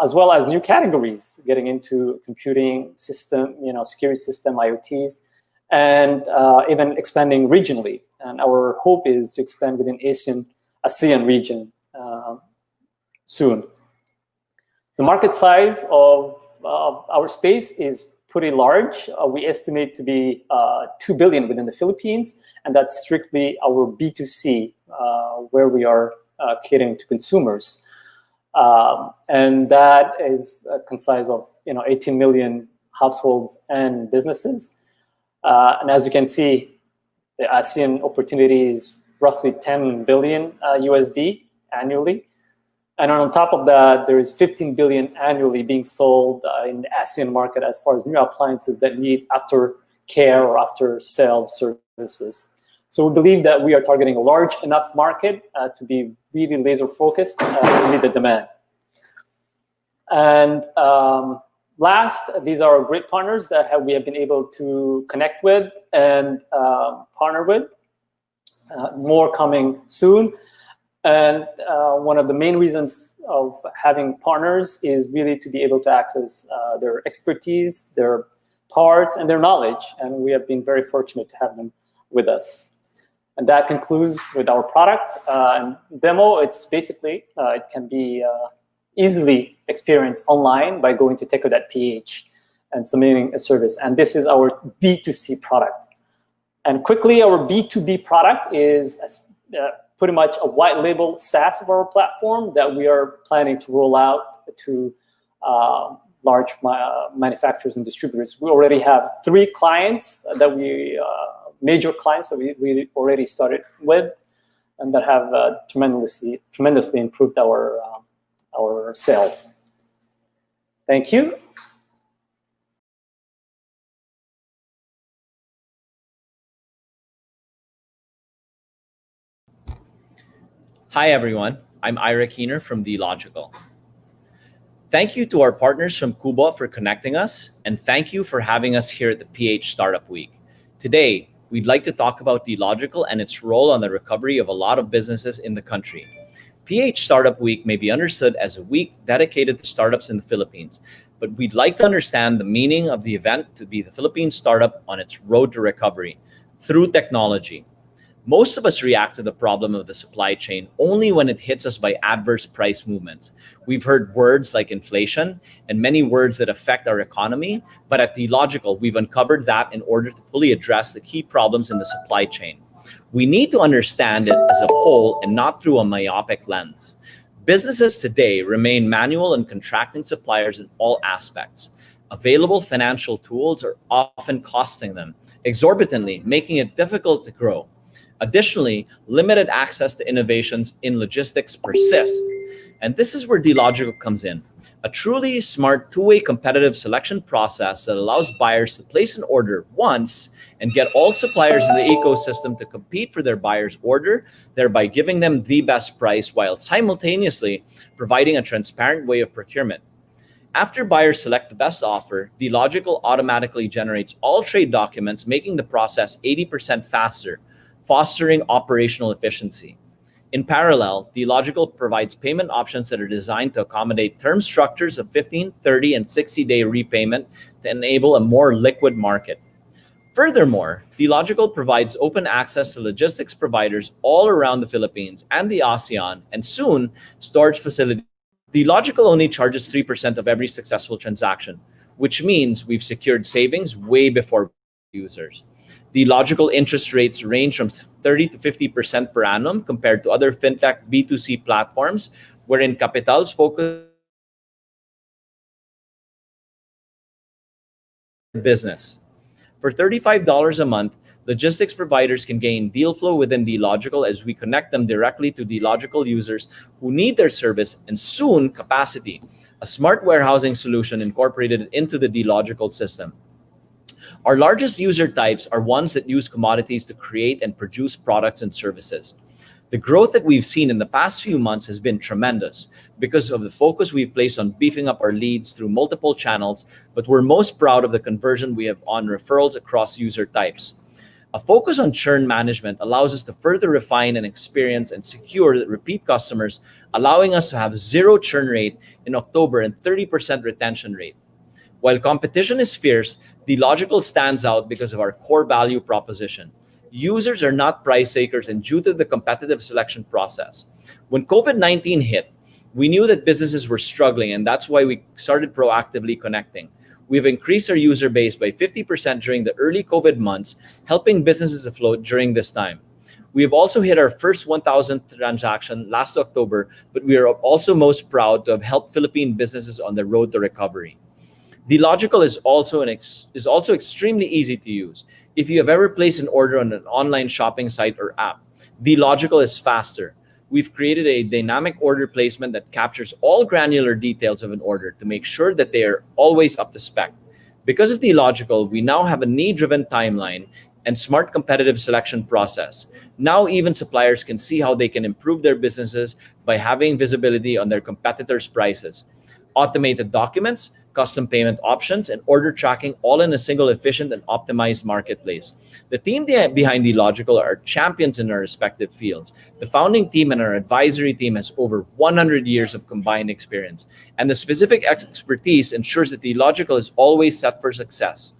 as well as new categories, getting into computing system, security system, IoTs, and even expanding regionally. And our hope is to expand within ASEAN region soon. The market size of our space is pretty large. We estimate to be 2 billion within the Philippines, and that's strictly our B2C, where we are catering to consumers. And that is comprised of 18 million households and businesses. And as you can see, the ASEAN opportunity is roughly 10 billion USD annually. And on top of that, there is 15 billion annually being sold in the ASEAN market as far as new appliances that need after care or after sale services. So we believe that we are targeting a large enough market to be really laser focused to meet the demand. And last, these are great partners that we have been able to connect with and partner with. More coming soon. And one of the main reasons of having partners is really to be able to access their expertise, their parts, and their knowledge. And we have been very fortunate to have them with us. And that concludes with our product and demo. It's basically, it can be easily experienced online by going to Teko.ph. and submitting a service. And this is our B2C product. And quickly, our B2B product is pretty much a white label SaaS of our platform that we are planning to roll out to large manufacturers and distributors. We already have 3 clients that major clients that we already started with, and that have tremendously improved our sales. Thank you. Hi everyone, I'm Ira Keener from Dealogikal. Thank you to our partners from QBO for connecting us, and thank you for having us here at the PH Startup Week. Today, we'd like to talk about Dealogikal and its role on the recovery of a lot of businesses in the country. PH Startup Week may be understood as a week dedicated to startups in the Philippines, but we'd like to understand the meaning of the event to be the Philippine startup on its road to recovery through technology. Most of us react to the problem of the supply chain only when it hits us by adverse price movements. We've heard words like inflation and many words that affect our economy, but at Dealogikal, we've uncovered that in order to fully address the key problems in the supply chain. We need to understand it as a whole and not through a myopic lens. Businesses today remain manual and contracting suppliers in all aspects. Available financial tools are often costing them exorbitantly, making it difficult to grow. Additionally, limited access to innovations in logistics persist. And this is where Dealogikal comes in, a truly smart two-way competitive selection process that allows buyers to place an order once and get all suppliers in the ecosystem to compete for their buyer's order, thereby giving them the best price while simultaneously providing a transparent way of procurement. After buyers select the best offer, Dealogikal automatically generates all trade documents, making the process 80% faster, fostering operational efficiency. In parallel, Dealogikal provides payment options that are designed to accommodate term structures of 15, 30, and 60-day repayment to enable a more liquid market. Furthermore, Dealogikal provides open access to logistics providers all around the Philippines and the ASEAN, and soon, storage facilities. Dealogikal only charges 3% of every successful transaction, which means we've secured savings way before users. Dealogikal interest rates range from 30 to 50% per annum compared to other fintech B2C platforms, wherein capitals focus business. For $35 a month, logistics providers can gain deal flow within Dealogikal as we connect them directly to Dealogikal users who need their service, and soon capacity, a smart warehousing solution incorporated into the Dealogikal system. Our largest user types are ones that use commodities to create and produce products and services. The growth that we've seen in the past few months has been tremendous because of the focus we've placed on beefing up our leads through multiple channels, but we're most proud of the conversion we have on referrals across user types. A focus on churn management allows us to further refine and experience and secure the repeat customers, allowing us to have 0 churn rate in October and 30% retention rate. While competition is fierce, Dealogikal stands out because of our core value proposition. Users are not price takers, and due to the competitive selection process. When COVID-19 hit, we knew that businesses were struggling, and that's why we started proactively connecting. We've increased our user base by 50% during the early COVID months, helping businesses afloat during this time. We have also hit our first 1,000th transaction last October, but we are also most proud to have helped Philippine businesses on the road to recovery. Dealogikal is also extremely easy to use. If you have ever placed an order on an online shopping site or app, Dealogikal is faster. We've created a dynamic order placement that captures all granular details of an order to make sure that they are always up to spec. Because of Dealogikal, we now have a need-driven timeline and smart competitive selection process. Now even suppliers can see how they can improve their businesses by having visibility on their competitors' prices. Automated documents, custom payment options, and order tracking, all in a single efficient and optimized marketplace. The team behind Dealogikal are champions in their respective fields. The founding team and our advisory team has over 100 years of combined experience, and the specific expertise ensures that Dealogikal is always set for success.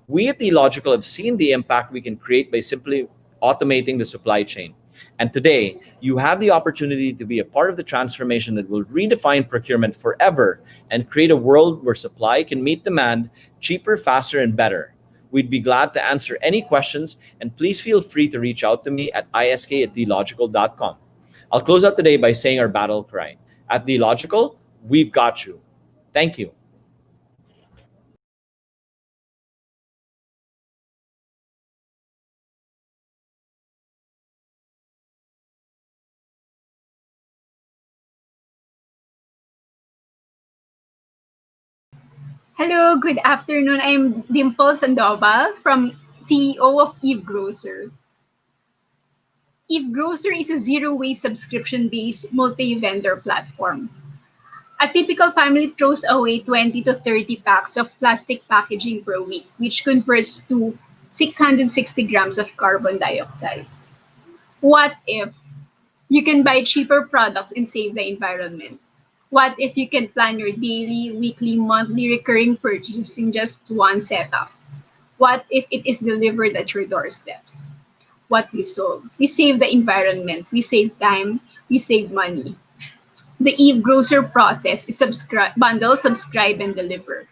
We at Dealogikal have seen the impact we can create by simply automating the supply chain. And today, you have the opportunity to be a part of the transformation that will redefine procurement forever and create a world where supply can meet demand cheaper, faster, and better. We'd be glad to answer any questions, and please feel free to reach out to me at isk@dealogical.com. I'll close out today by saying our battle cry. At Dealogical, we've got you. Thank you. Hello, good afternoon. I'm Dimple Sandoval from CEO of Evegrocer. Evegrocer is a zero-waste subscription-based multi-vendor platform. A typical family throws away 20 to 30 packs of plastic packaging per week, which converts to 660 grams of carbon dioxide. What if you can buy cheaper products and save the environment? What if you can plan your daily, weekly, monthly recurring purchases in just one setup? What if it is delivered at your doorsteps? What we solve? We save the environment, we save time, we save money. The Evegrocer process is bundle, subscribe, and deliver.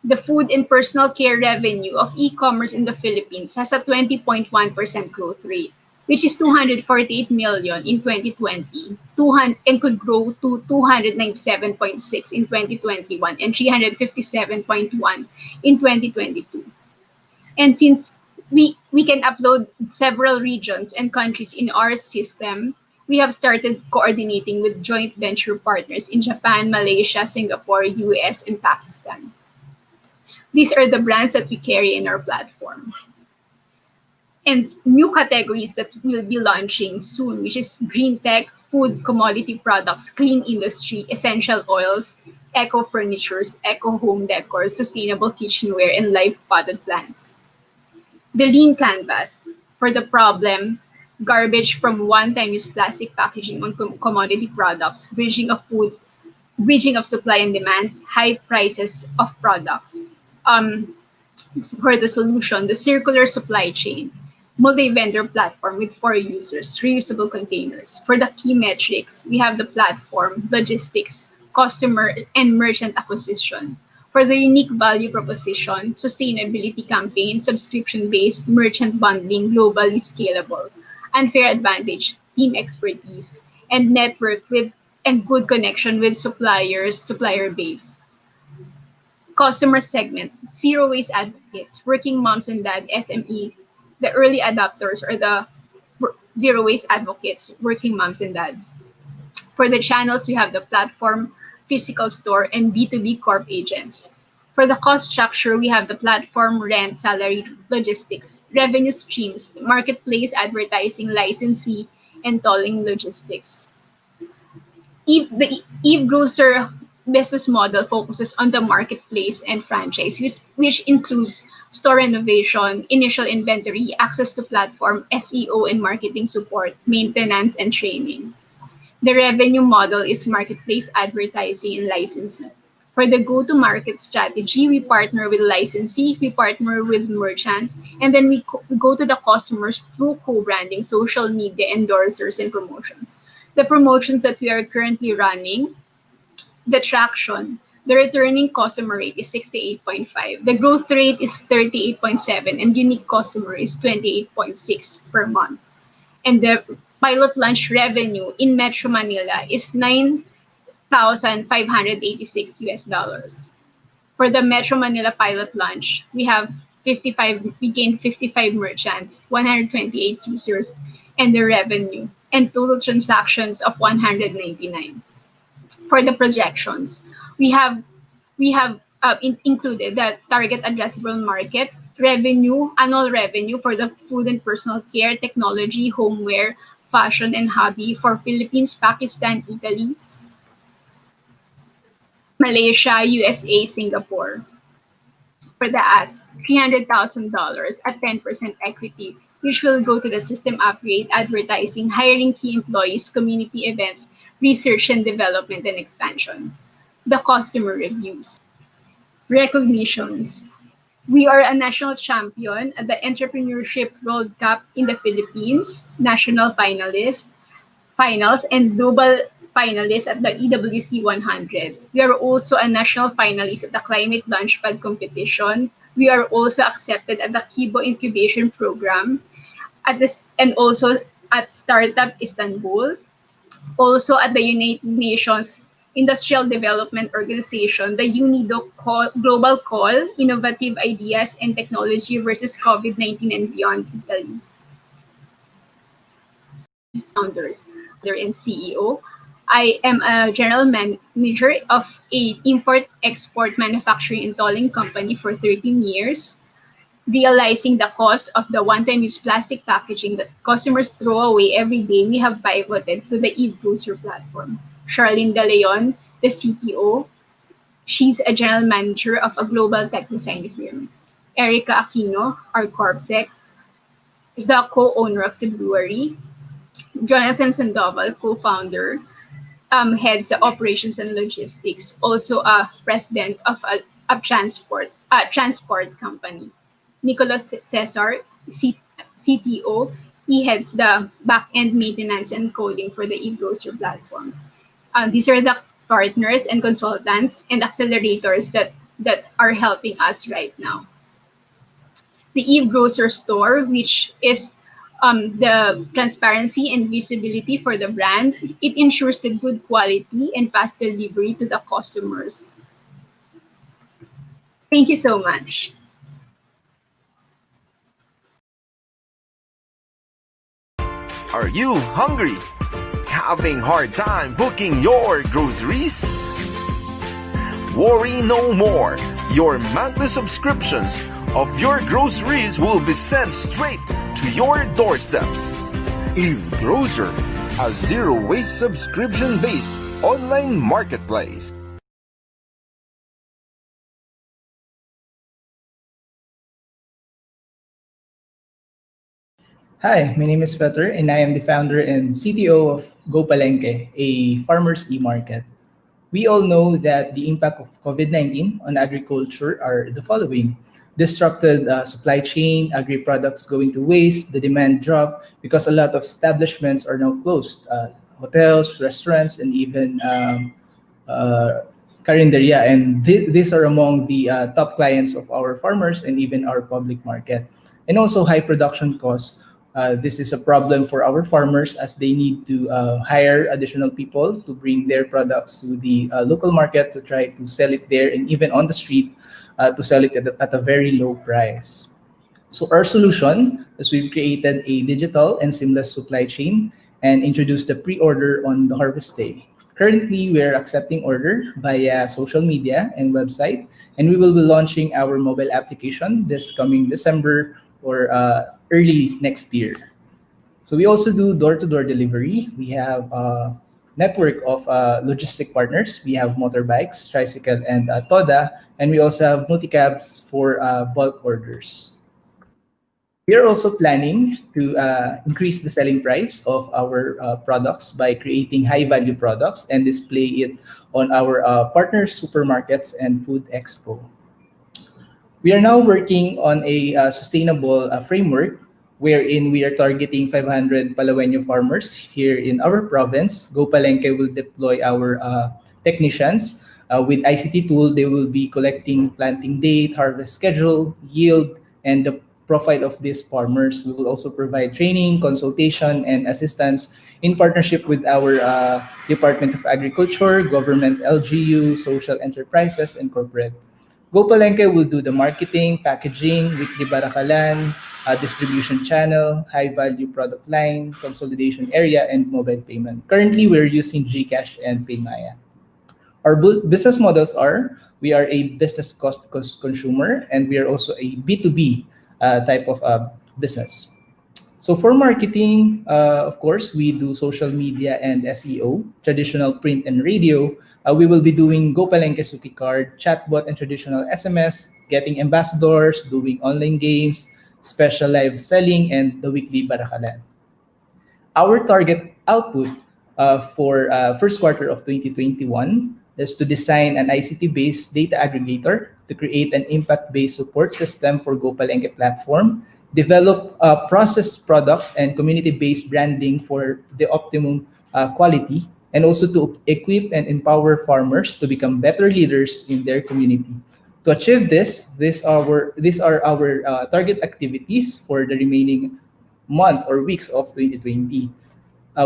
The food and personal care revenue of e-commerce in the Philippines has a 20.1% growth rate, which is 248 million in 2020, and could grow to 297.6 in 2021 and 357.1 in 2022. And since we can upload several regions and countries in our system, we have started coordinating with joint venture partners in Japan, Malaysia, Singapore, US, and Pakistan. These are the brands that we carry in our platform. And new categories that we'll be launching soon, which is green tech, food, commodity products, clean industry, essential oils, eco furnitures, eco home decor, sustainable kitchenware, and live potted plants. The lean canvas for the problem, garbage from one-time use plastic packaging on commodity products, bridging of supply and demand, high prices of products. For the solution, the circular supply chain, multi-vendor platform with 4 users, reusable containers. For the key metrics, we have the platform, logistics, customer and merchant acquisition. For the unique value proposition, sustainability campaign, subscription-based, merchant bundling, globally scalable, unfair advantage, team expertise, and network with and good connection with supplier base. Customer segments, zero waste advocates, working moms and dad, SME, the early adopters or the zero waste advocates, working moms and dads. For the channels, we have the platform, physical store, and B2B corp agents. For the cost structure, we have the platform, rent, salary, logistics, revenue streams, marketplace, advertising, licensee, and tolling logistics. The Evegrocer business model focuses on the marketplace and franchise, which includes store renovation, initial inventory, access to platform, SEO and marketing support, maintenance, and training. The revenue model is marketplace advertising and licensing. For the go-to-market strategy, we partner with licensee, we partner with merchants, and then we go to the customers through co-branding, social media, endorsers, and promotions. The promotions that we are currently running, the traction, the returning customer rate is 68.5. The growth rate is 38.7, and unique customer is 28.6 per month. And the pilot launch revenue in Metro Manila is $9,586 US. For the Metro Manila pilot launch, we gained 55 merchants, 128 users, and the revenue, and total transactions of 199. For the projections, we have included the target addressable market, revenue, annual revenue for the food and personal care, technology, homeware, fashion, and hobby for Philippines, Pakistan, Italy, Malaysia, USA, Singapore. For the ask, $300,000 at 10% equity, which will go to the system upgrade, advertising, hiring key employees, community events, research and development, and expansion. The customer reviews. Recognitions. We are a national champion at the Entrepreneurship World Cup in the Philippines, national finals, and global finalists at the EWC 100. We are also a national finalist at the Climate Launchpad competition. We are also accepted at the QBO incubation program and also at Startup Istanbul, also at the United Nations Industrial Development Organization, the Global Call, Innovative Ideas and Technology versus COVID-19 and Beyond Italy. Founders and CEO. I am a general manager of a import-export manufacturing and tolling company for 13 years. Realizing the cost of the one-time use plastic packaging that customers throw away every day, we have pivoted to the Evegrocer platform. Charlene De Leon, the CTO, she's a general manager of a global tech design firm. Erica Aquino, our corpsec, the co-owner of Sabiko. Jonathan Sandoval, co-founder, heads the operations and logistics, also a president of a transport company. Nicolas Cesar, CTO, he heads the back-end maintenance and coding for the Evegrocer platform. These are the partners and consultants and accelerators that are helping us right now. The Evegrocer store, which is the transparency and visibility for the brand. It ensures the good quality and fast delivery to the customers. Thank you so much. Are you hungry? Having hard time booking your groceries? Worry no more. Your monthly subscriptions of your groceries will be sent straight to your doorsteps. Evegrocer, a zero-waste subscription-based online marketplace. Hi, my name is Peter, and I am the founder and CTO of GoPalengke, a farmer's e-market. We all know that the impact of COVID-19 on agriculture are the following. Disrupted supply chain, agri-products going to waste, the demand drop because a lot of establishments are now closed. Hotels, restaurants, and even carinderia. And these are among the top clients of our farmers and even our public market. And also high production costs. This is a problem for our farmers as they need to hire additional people to bring their products to the local market to try to sell it there and even on the street to sell it at a very low price. So our solution is we've created a digital and seamless supply chain and introduced the pre-order on the harvest day. Currently, we are accepting order via social media and website, and we will be launching our mobile application this coming December or early next year. So we also do door-to-door delivery. We have a network of logistic partners. We have motorbikes, tricycle, and Toda, and we also have multi-cabs for bulk orders. We are also planning to increase the selling price of our products by creating high-value products and display it on our partner supermarkets and food expo. We are now working on a sustainable framework wherein we are targeting 500 Palawenyo farmers here in our province. GoPalengke will deploy our technicians. With ICT tool, they will be collecting planting date, harvest schedule, yield, and the profile of these farmers. We will also provide training, consultation, and assistance in partnership with our Department of Agriculture, government LGU, social enterprises, and corporate. GoPalengke will do the marketing, packaging, weekly barakalan, distribution channel, high-value product line, consolidation area, and mobile payment. Currently, we're using GCash and PayMaya. Our business models are, we are a business cost consumer, and we are also a B2B type of business. So for marketing, of course, we do social media and SEO, traditional print and radio. We will be doing GoPalengke Suki Card, chatbot and traditional SMS, getting ambassadors, doing online games, special live selling, and the weekly barakalan. Our target output for first quarter of 2021 is to design an ICT-based data aggregator to create an impact-based support system for GoPalengke platform, develop processed products and community-based branding for the optimum quality, and also to equip and empower farmers to become better leaders in their community. To achieve this, these are our target activities for the remaining month or weeks of 2020.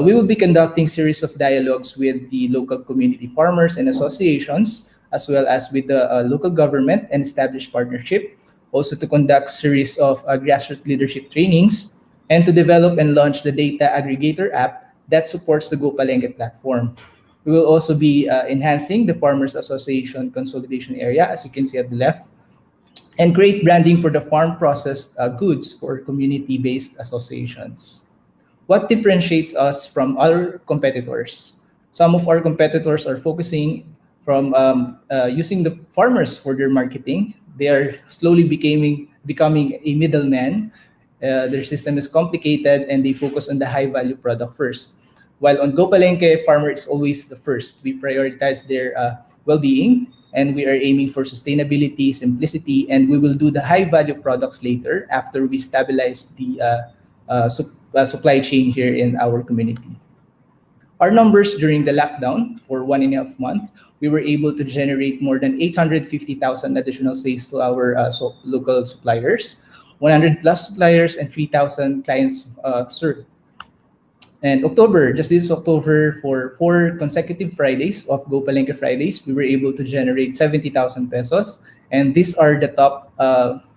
We will be conducting series of dialogues with the local community farmers and associations, as well as with the local government and establish partnership. Also to conduct series of grassroots leadership trainings, and to develop and launch the data aggregator app that supports the GoPalengke platform. We will also be enhancing the Farmers Association consolidation area, as you can see at the left, and create branding for the farm processed goods for community-based associations. What differentiates us from other competitors? Some of our competitors are focusing from using the farmers for their marketing. They are slowly becoming a middleman. Their system is complicated and they focus on the high value product first. While on GoPalengke, farmer is always the first. We prioritize their well-being and we are aiming for sustainability, simplicity, and we will do the high value products later after we stabilize the supply chain here in our community. Our numbers during the lockdown for 1.5 months, we were able to generate more than 850,000 additional sales to our local suppliers, 100 plus suppliers, and 3,000 clients served. And October, just this October, for 4 consecutive Fridays of GoPalengke Fridays, we were able to generate 70,000 pesos. And these are the top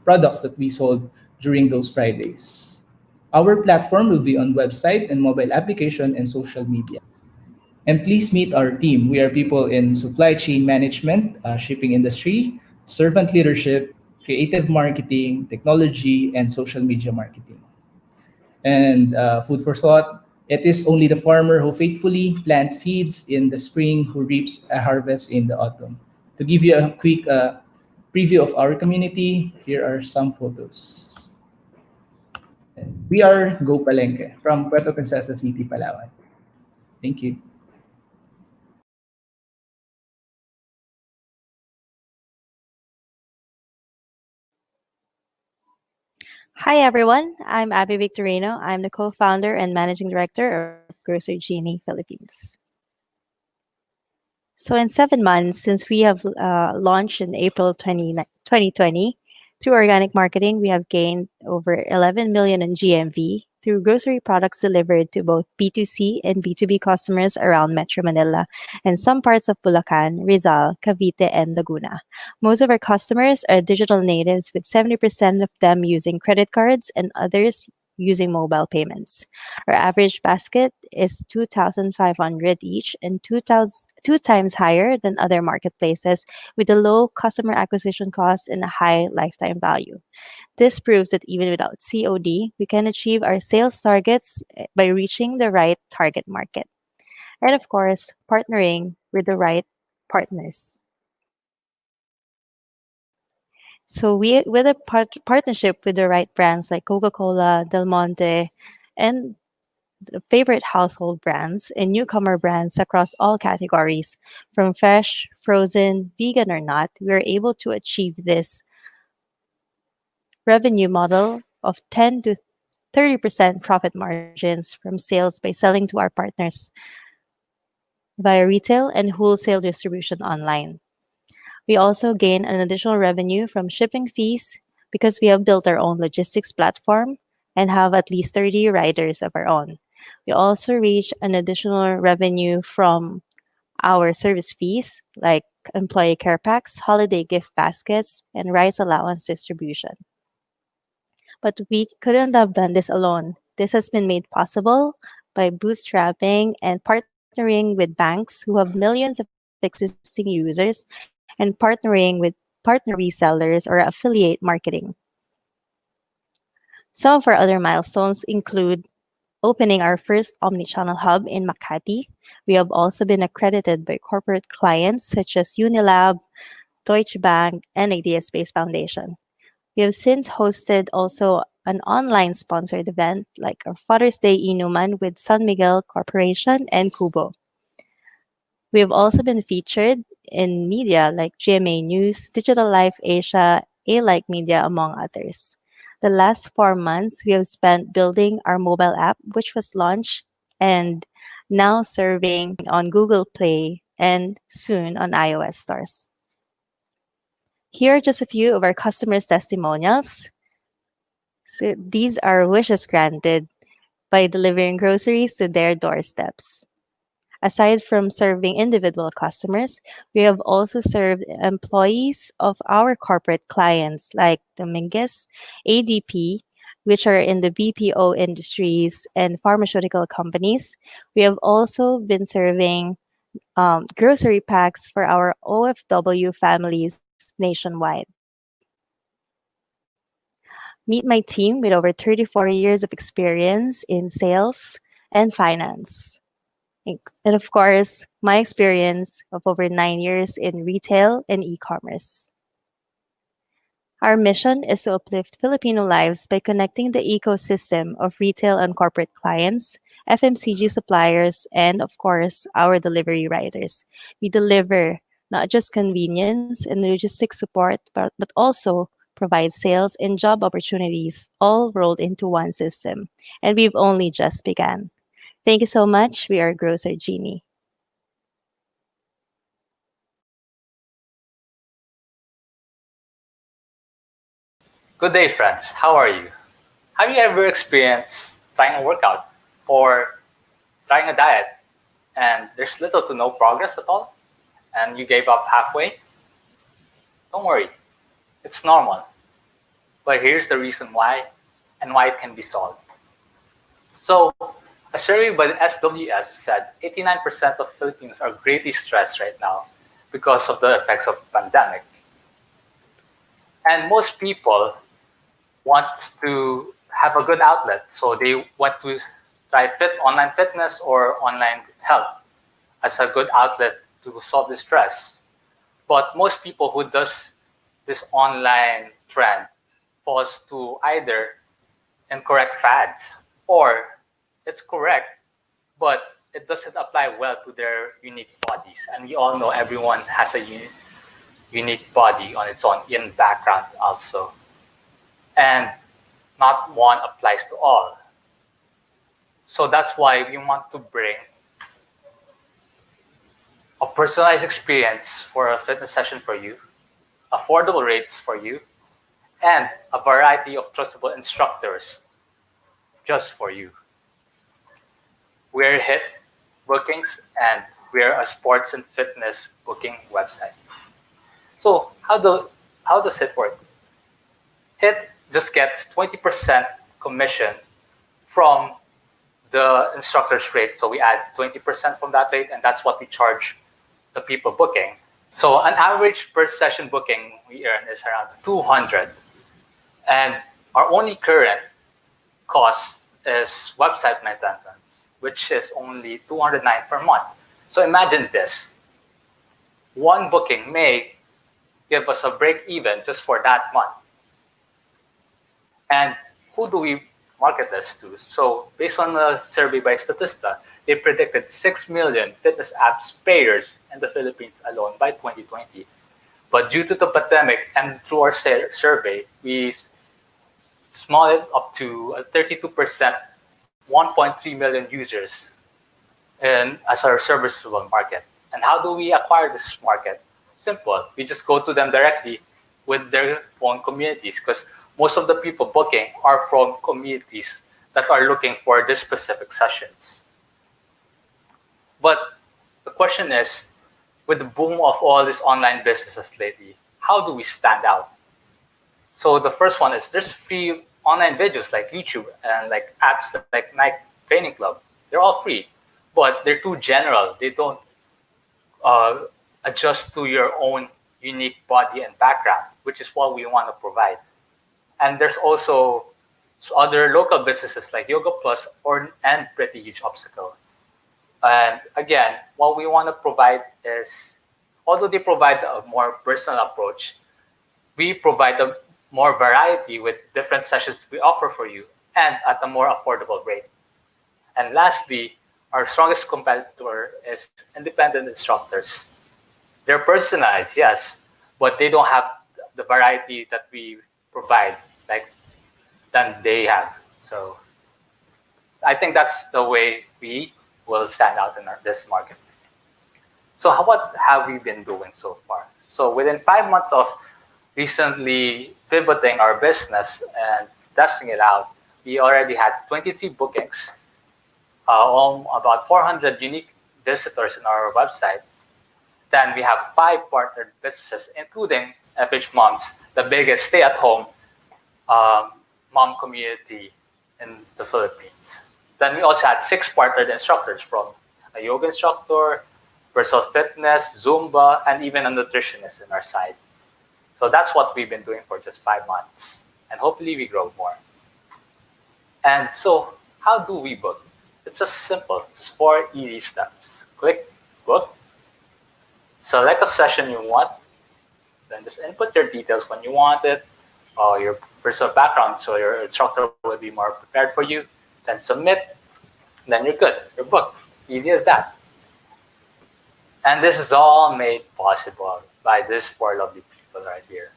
products that we sold during those Fridays. Our platform will be on website and mobile application and social media. And please meet our team. We are people in supply chain management, shipping industry, servant leadership, creative marketing, technology, and social media marketing. And food for thought, it is only the farmer who faithfully plants seeds in the spring who reaps a harvest in the autumn. To give you a quick preview of our community, here are some photos. We are GoPalengke from Puerto Princesa City, Palawan. Thank you. Hi everyone, I'm Abby Victorino. I'm the co-founder and managing director of Grocergenie Philippines. So in 7 months, since we have launched in April 2020, through organic marketing, we have gained over 11 million in GMV through grocery products delivered to both B2C and B2B customers around Metro Manila and some parts of Bulacan, Rizal, Cavite, and Laguna. Most of our customers are digital natives, with 70% of them using credit cards and others using mobile payments. Our average basket is 2,500 each and 2 times higher than other marketplaces, with a low customer acquisition cost and a high lifetime value. This proves that even without COD, we can achieve our sales targets by reaching the right target market. And of course, partnering with the right partners. So we with a partnership with the right brands like Coca-Cola, Del Monte, and the favorite household brands and newcomer brands across all categories, from fresh, frozen, vegan or not, we are able to achieve this revenue model of 10 to 30% profit margins from sales by selling to our partners via retail and wholesale distribution online. We also gain an additional revenue from shipping fees because we have built our own logistics platform and have at least 30 riders of our own. We also reach an additional revenue from our service fees like employee care packs, holiday gift baskets, and rice allowance distribution. But we couldn't have done this alone. This has been made possible by bootstrapping and partnering with banks who have millions of existing users and partnering with partner resellers or affiliate marketing. Some of our other milestones include opening our first omnichannel hub in Makati. We have also been accredited by corporate clients such as Unilab, Deutsche Bank, and Idea Space Foundation. We have since hosted also an online sponsored event like our Father's Day Inuman with San Miguel Corporation and QBO. We have also been featured in media like GMA News, Digital Life Asia, A-Like Media, among others. The last 4 months, we have spent building our mobile app, which was launched and now serving on Google Play and soon on iOS stores. Here are just a few of our customers' testimonials. So these are wishes granted by delivering groceries to their doorsteps. Aside from serving individual customers, we have also served employees of our corporate clients like Dominguez, ADP, which are in the BPO industries and pharmaceutical companies. We have also been serving grocery packs for our OFW families nationwide. Meet my team with over 34 years of experience in sales and finance. And of course, my experience of over 9 years in retail and e-commerce. Our mission is to uplift Filipino lives by connecting the ecosystem of retail and corporate clients, FMCG suppliers, and of course, our delivery riders. We deliver not just convenience and logistics support, but also provide sales and job opportunities all rolled into one system. And we've only just begun. Thank you so much. We are Grocergenie. Good day, friends. How are you? Have you ever experienced trying a workout or trying a diet and there's little to no progress at all and you gave up halfway? Don't worry, it's normal. But here's the reason why and why it can be solved. So, a survey by the SWS said 89% of Filipinos are greatly stressed right now because of the effects of the pandemic. And most people want to have a good outlet, so they want to try online fitness or online health as a good outlet to solve the stress. But most people who does this online trend falls to either incorrect fads or it's correct, but it doesn't apply well to their unique bodies. And we all know everyone has a unique body on its own in background also. And not one applies to all. So that's why we want to bring a personalized experience for a fitness session for you, affordable rates for you, and a variety of trustable instructors just for you. We're HIT Bookings and we're a sports and fitness booking website. So how does it work? HIT just gets 20% commission from the instructor's rate. So we add 20% from that rate, and that's what we charge the people booking. So an average per session booking we earn is around 200. And our only current cost is website maintenance, which is only 209 per month. So imagine this. One booking may give us a break even just for that month. And who do we market this to? So based on a survey by Statista, they predicted 6 million fitness apps payers in the Philippines alone by 2020. But due to the pandemic and through our survey, we small it up to 32%, 1.3 million users as our serviceable market. And how do we acquire this market? Simple. We just go to them directly with their own communities, because most of the people booking are from communities that are looking for these specific sessions. But the question is, with the boom of all these online businesses lately, how do we stand out? So the first one is there's free online videos like YouTube and like apps like Nike Training Club. They're all free, but they're too general. They don't adjust to your own unique body and background, which is what we want to provide. And there's also other local businesses like Yoga Plus and Pretty Huge Obstacle. And again, what we want to provide is, although they provide a more personal approach, we provide a more variety with different sessions we offer for you and at a more affordable rate. And lastly, our strongest competitor is independent instructors. They're personalized, yes, but they don't have the variety that we provide like than they have. So I think that's the way we will stand out in this market. So what have we been doing so far? So within 5 months of recently pivoting our business and testing it out, we already had 23 bookings, about 400 unique visitors in our website. Then we have 5 partnered businesses, including FH Moms, the biggest stay-at-home mom community in the Philippines. Then we also had 6 partnered instructors, from a yoga instructor, personal fitness, Zumba, and even a nutritionist in our site. So that's what we've been doing for just 5 months. And hopefully we grow more. And so how do we book? It's just simple, just 4 easy steps. Click book, select a session you want, then just input your details when you want it, your personal background, so your instructor will be more prepared for you. Then submit, then you're good, you're booked. Easy as that. And this is all made possible by these 4 lovely people right here.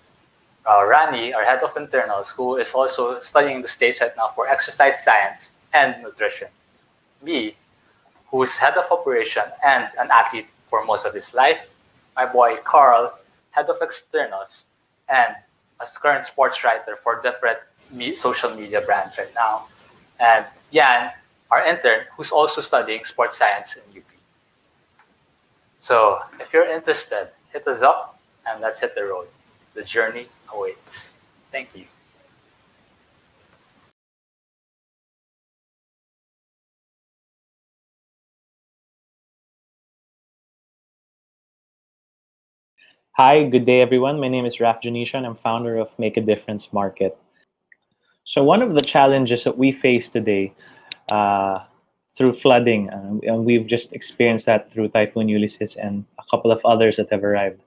Rani, our head of internals, who is also studying the States right now for exercise science and nutrition. Me, who's head of operation and an athlete for most of his life. My boy Carl, head of externals and a current sports writer for different social media brands right now. And Yan, our intern, who's also studying sports science in UP. So if you're interested, hit us up and let's hit the road. The journey awaits. Thank you. Hi, good day, everyone. My name is Raf Janisha, and I'm founder of Make a Difference Market. So one of the challenges that we face today through flooding, and we've just experienced that through Typhoon Ulysses and a couple of others that have arrived.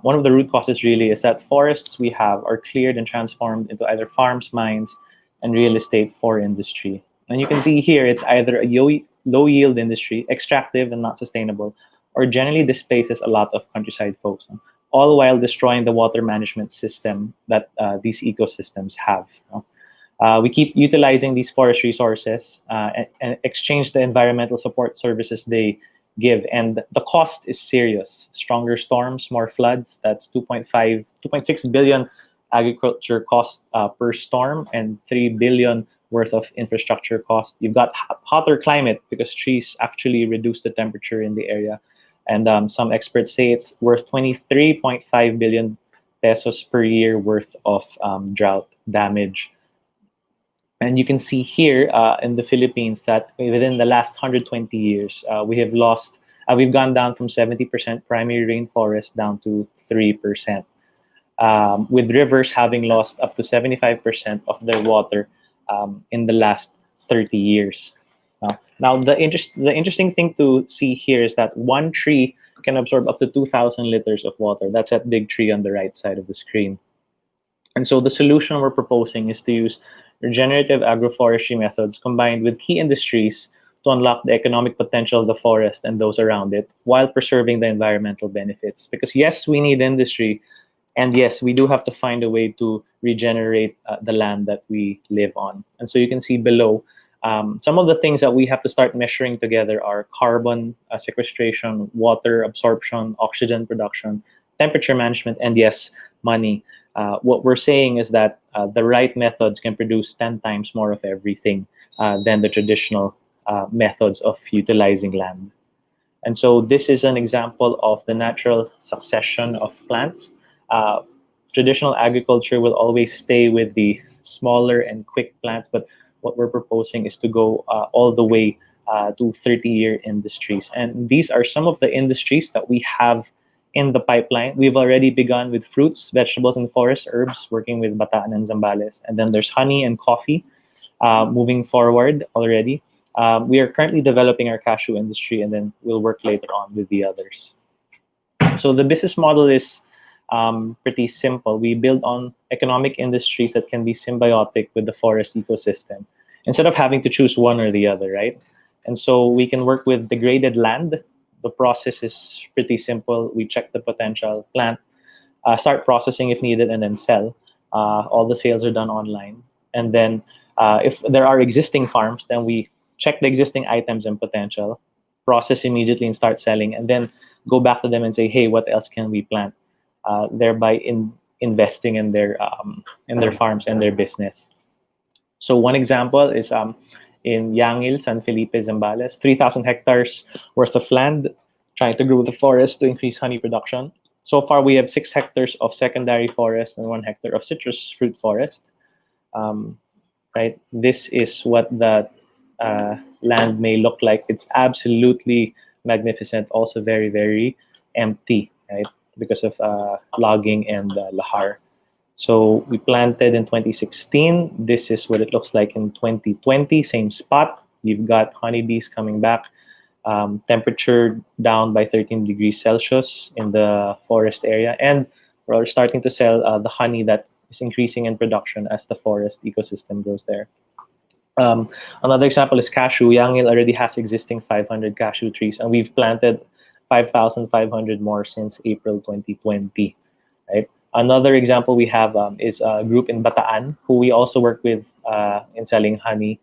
One of the root causes really is that forests we have are cleared and transformed into either farms, mines, and real estate for industry. And you can see here, it's either a low-yield industry, extractive and not sustainable, or generally displaces a lot of countryside folks, all while destroying the water management system that these ecosystems have. We keep utilizing these forest resources and exchange the environmental support services they give, and the cost is serious. Stronger storms, more floods, that's 2.6 billion agriculture cost per storm, and 3 billion worth of infrastructure cost. You've got hotter climate because trees actually reduce the temperature in the area. And some experts say it's worth 23.5 billion pesos per year worth of drought damage. And you can see here in the Philippines that within the last 120 years, we've gone down from 70% primary rainforest down to 3%, with rivers having lost up to 75% of their water in the last 30 years. Now, the interesting thing to see here is that one tree can absorb up to 2,000 liters of water. That's that big tree on the right side of the screen. And so the solution we're proposing is to use regenerative agroforestry methods combined with key industries to unlock the economic potential of the forest and those around it while preserving the environmental benefits. Because yes, we need industry, and yes, we do have to find a way to regenerate the land that we live on. And so you can see below, some of the things that we have to start measuring together are carbon sequestration, water absorption, oxygen production, temperature management, and yes, money. What we're saying is that the right methods can produce 10 times more of everything than the traditional methods of utilizing land. And so this is an example of the natural succession of plants. Traditional agriculture will always stay with the smaller and quick plants, but what we're proposing is to go all the way to 30-year industries. And these are some of the industries that we have in the pipeline. We've already begun with fruits, vegetables, and forest herbs, working with Bataan and Zambales. And then there's honey and coffee moving forward already. We are currently developing our cashew industry, and then we'll work later on with the others. So the business model is pretty simple. We build on economic industries that can be symbiotic with the forest ecosystem instead of having to choose one or the other, right? And so we can work with degraded land The process is pretty simple. We check the potential, plant, start processing if needed, and then sell. All the sales are done online. And then if there are existing farms, then we check the existing items and potential, process immediately and start selling, and then go back to them and say, hey, what else can we plant? Thereby investing in their farms and their business. So one example is in Yangil, San Felipe, Zambales, 3,000 hectares worth of land, trying to grow the forest to increase honey production. So far, we have 6 hectares of secondary forest and 1 hectare of citrus fruit forest. Right, this is what the land may look like. It's absolutely magnificent, also very, very empty, right, because of logging and lahar. So we planted in 2016. This is what it looks like in 2020, same spot. You've got honeybees coming back. Temperature down by 13 degrees Celsius in the forest area. And we're starting to sell the honey that is increasing in production as the forest ecosystem grows there. Another example is cashew. Yangil already has existing 500 cashew trees, and we've planted 5,500 more since April 2020. Right. Another example we have is a group in Bataan who we also work with in selling honey.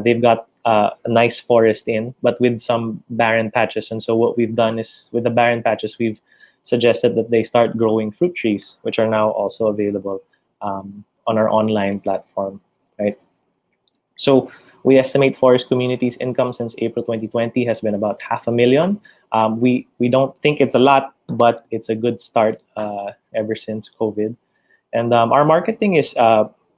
They've got a nice forest but with some barren patches. And so what we've done is, with the barren patches, we've suggested that they start growing fruit trees, which are now also available on our online platform. Right. So we estimate forest communities' income since April 2020 has been about $500,000. We don't think it's a lot, but it's a good start ever since COVID. And our marketing is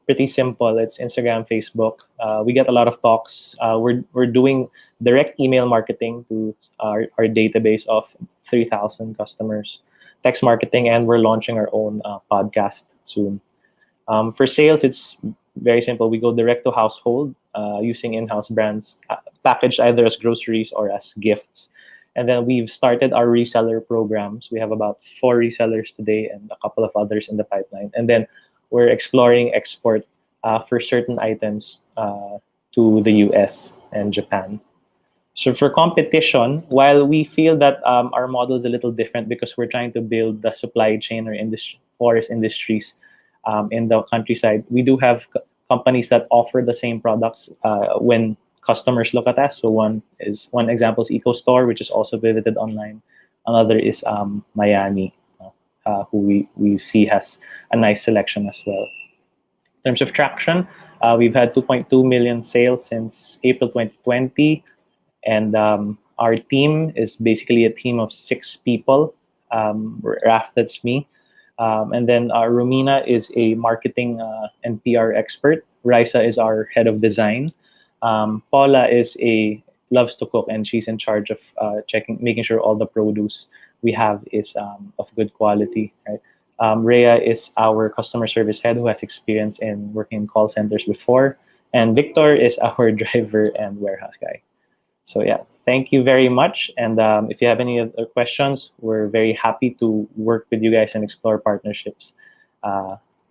pretty simple. It's Instagram, Facebook. We get a lot of talks. We're doing direct email marketing to our database of 3,000 customers, text marketing, and we're launching our own podcast soon. For sales, it's very simple. We go direct to household using in-house brands, packaged either as groceries or as gifts. And then we've started our reseller programs. We have about 4 resellers today and a couple of others in the pipeline. And then we're exploring export for certain items to the US and Japan. So for competition, while we feel that our model is a little different because we're trying to build the supply chain or forest industries in the countryside, we do have companies that offer the same products when customers look at us. So one example is EcoStore, which is also visited online. Another is Mayani, who we see has a nice selection as well. In terms of traction, we've had 2.2 million sales since April 2020. And our team is basically a team of 6 people. Raf, that's me. And then Romina is a marketing and PR expert. Raisa is our head of design. Paula loves to cook, and she's in charge of making sure all the produce we have is of good quality. Right? Rhea is our customer service head who has experience in working in call centers before. And Victor is our driver and warehouse guy. So yeah, thank you very much. And if you have any other questions, we're very happy to work with you guys and explore partnerships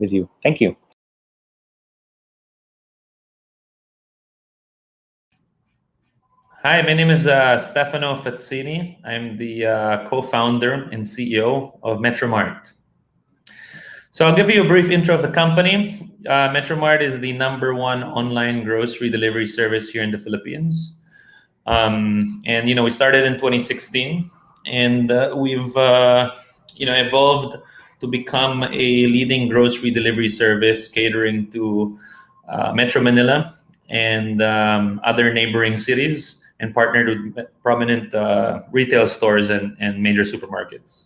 with you. Thank you. Hi, my name is Stefano Fazzini. I'm the co-founder and CEO of Metromart. So I'll give you a brief intro of the company. Metromart is the #1 online grocery delivery service here in the Philippines. And we started in 2016, and we've evolved to become a leading grocery delivery service catering to Metro Manila and other neighboring cities, and partnered with prominent retail stores and major supermarkets.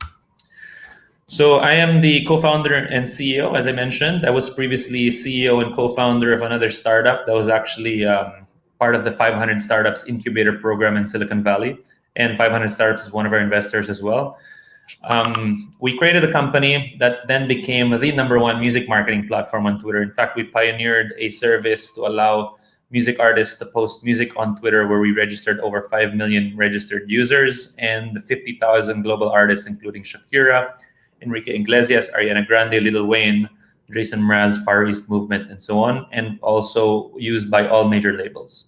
So I am the co-founder and CEO, as I mentioned. I was previously CEO and co-founder of another startup that was actually part of the 500 Startups Incubator Program in Silicon Valley. And 500 Startups is one of our investors as well. We created a company that then became the #1 music marketing platform on Twitter. In fact, we pioneered a service to allow music artists to post music on Twitter, where we registered over 5 million registered users and 50,000 global artists, including Shakira, Enrique Iglesias, Ariana Grande, Lil Wayne, Jason Mraz, Far East Movement, and so on, and also used by all major labels.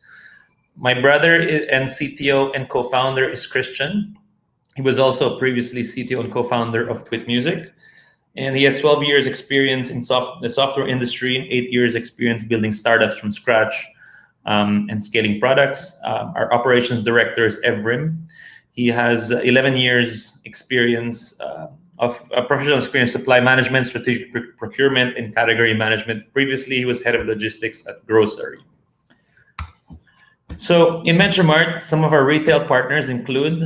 My brother and CTO and co-founder is Christian. He was also previously CTO and co-founder of Twit Music. And he has 12 years experience in the software industry, 8 years experience building startups from scratch and scaling products. Our operations director is Evrim. He has 11 years experience of professional experience, supply management, strategic procurement, and category management. Previously, he was head of logistics at Grocery. So in Metromart, some of our retail partners include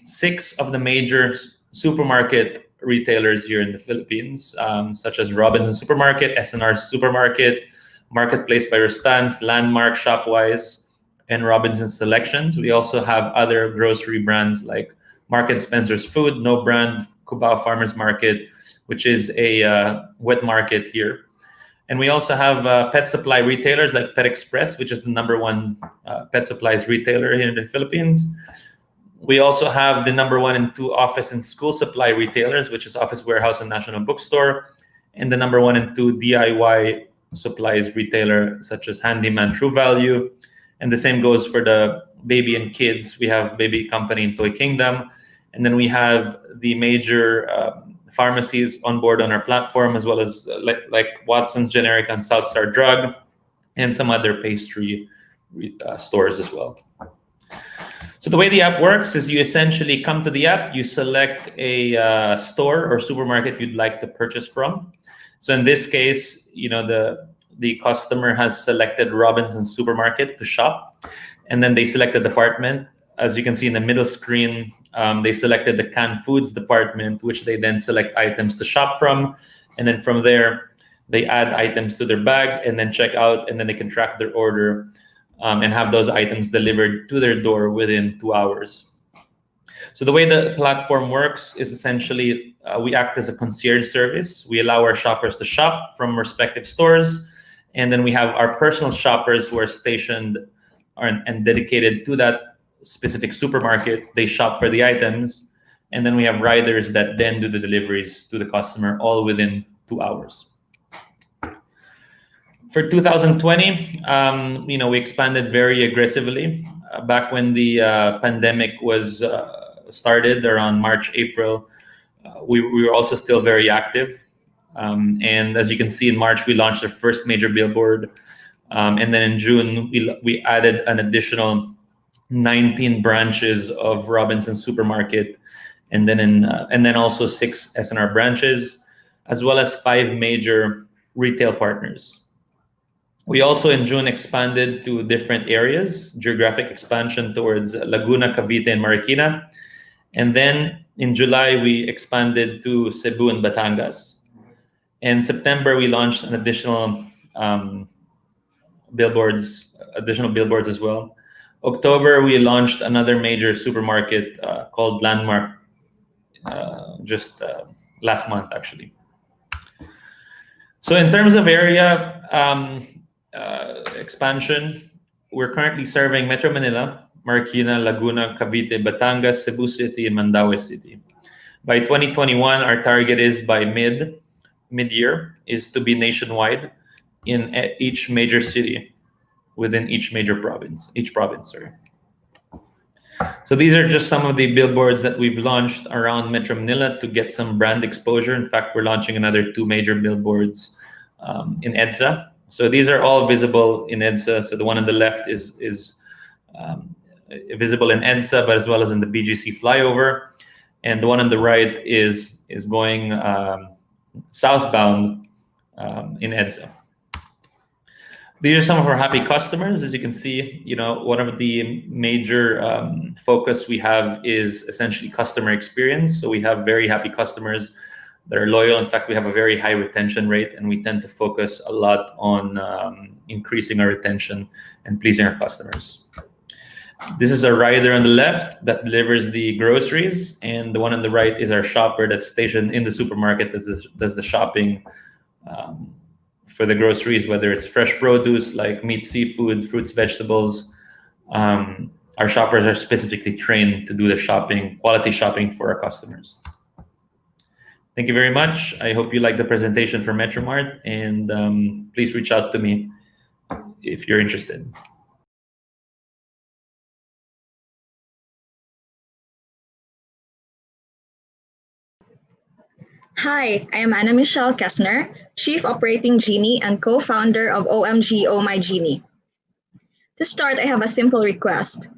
6 of the major supermarket retailers here in the Philippines, such as Robinsons Supermarket, SNR Supermarket, Marketplace by Rustans, Landmark, Shopwise, and Robinsons Selections. We also have other grocery brands like Market Spencer's Food, No Brand, QBO Farmers Market, which is a wet market here. And we also have pet supply retailers like Pet Express, which is the #1 pet supplies retailer here in the Philippines. We also have the #1 and 2 office and school supply retailers, which is Office Warehouse and National Bookstore, and the #1 and 2 DIY supplies retailer, such as Handyman, True Value. And the same goes for the baby and kids. We have Baby Company and Toy Kingdom. And then we have the major pharmacies on board on our platform, as well as like Watson's Generic and Southstar Drug, and some other pastry stores as well. So the way the app works is you essentially come to the app, you select a store or supermarket you'd like to purchase from. So in this case, the customer has selected Robinsons Supermarket to shop, and then they select a department. As you can see in the middle screen, they selected the canned foods department, which they then select items to shop from. And then from there, they add items to their bag and then check out, and then they can track their order and have those items delivered to their door within 2 hours. So the way the platform works is essentially we act as a concierge service. We allow our shoppers to shop from respective stores. And then we have our personal shoppers who are stationed and dedicated to that specific supermarket. They shop for the items. And then we have riders that then do the deliveries to the customer, all within 2 hours. For 2020, we expanded very aggressively. Back when the pandemic was started around March, April, we were also still very active. And as you can see, in March, we launched our first major billboard. And then in June, we added an additional 19 branches of Robinsons Supermarket, and then also 6 SNR branches, as well as 5 major retail partners. We also in June expanded to different areas, geographic expansion towards Laguna, Cavite, and Marikina. And then in July, we expanded to Cebu and Batangas. In September, we launched an additional billboards as well. October, we launched another major supermarket called Landmark just last month, actually. So in terms of area expansion, we're currently serving Metro Manila, Marikina, Laguna, Cavite, Batangas, Cebu City, and Mandaue City. By 2021, our target is by mid-year is to be nationwide in each major city within each province. So these are just some of the billboards that we've launched around Metro Manila to get some brand exposure. In fact, we're launching another 2 major billboards in EDSA. So these are all visible in EDSA. So the one on the left is visible in EDSA, but as well as in the BGC flyover. And the one on the right is going southbound in EDSA. These are some of our happy customers. As you can see, one of the major focus we have is essentially customer experience. So we have very happy customers that are loyal. In fact, we have a very high retention rate, and we tend to focus a lot on increasing our retention and pleasing our customers. This is a rider on the left that delivers the groceries, and the one on the right is our shopper that's stationed in the supermarket that does the shopping for the groceries, whether it's fresh produce like meat, seafood, fruits, vegetables. Our shoppers are specifically trained to do the shopping, quality shopping for our customers. Thank you very much. I hope you like the presentation for Metromart, and please reach out to me if you're interested. Hi, I am Anna Michelle Kessner, Chief Operating Genie and co-founder of OMG Oh My Genie. To start, I have a simple request.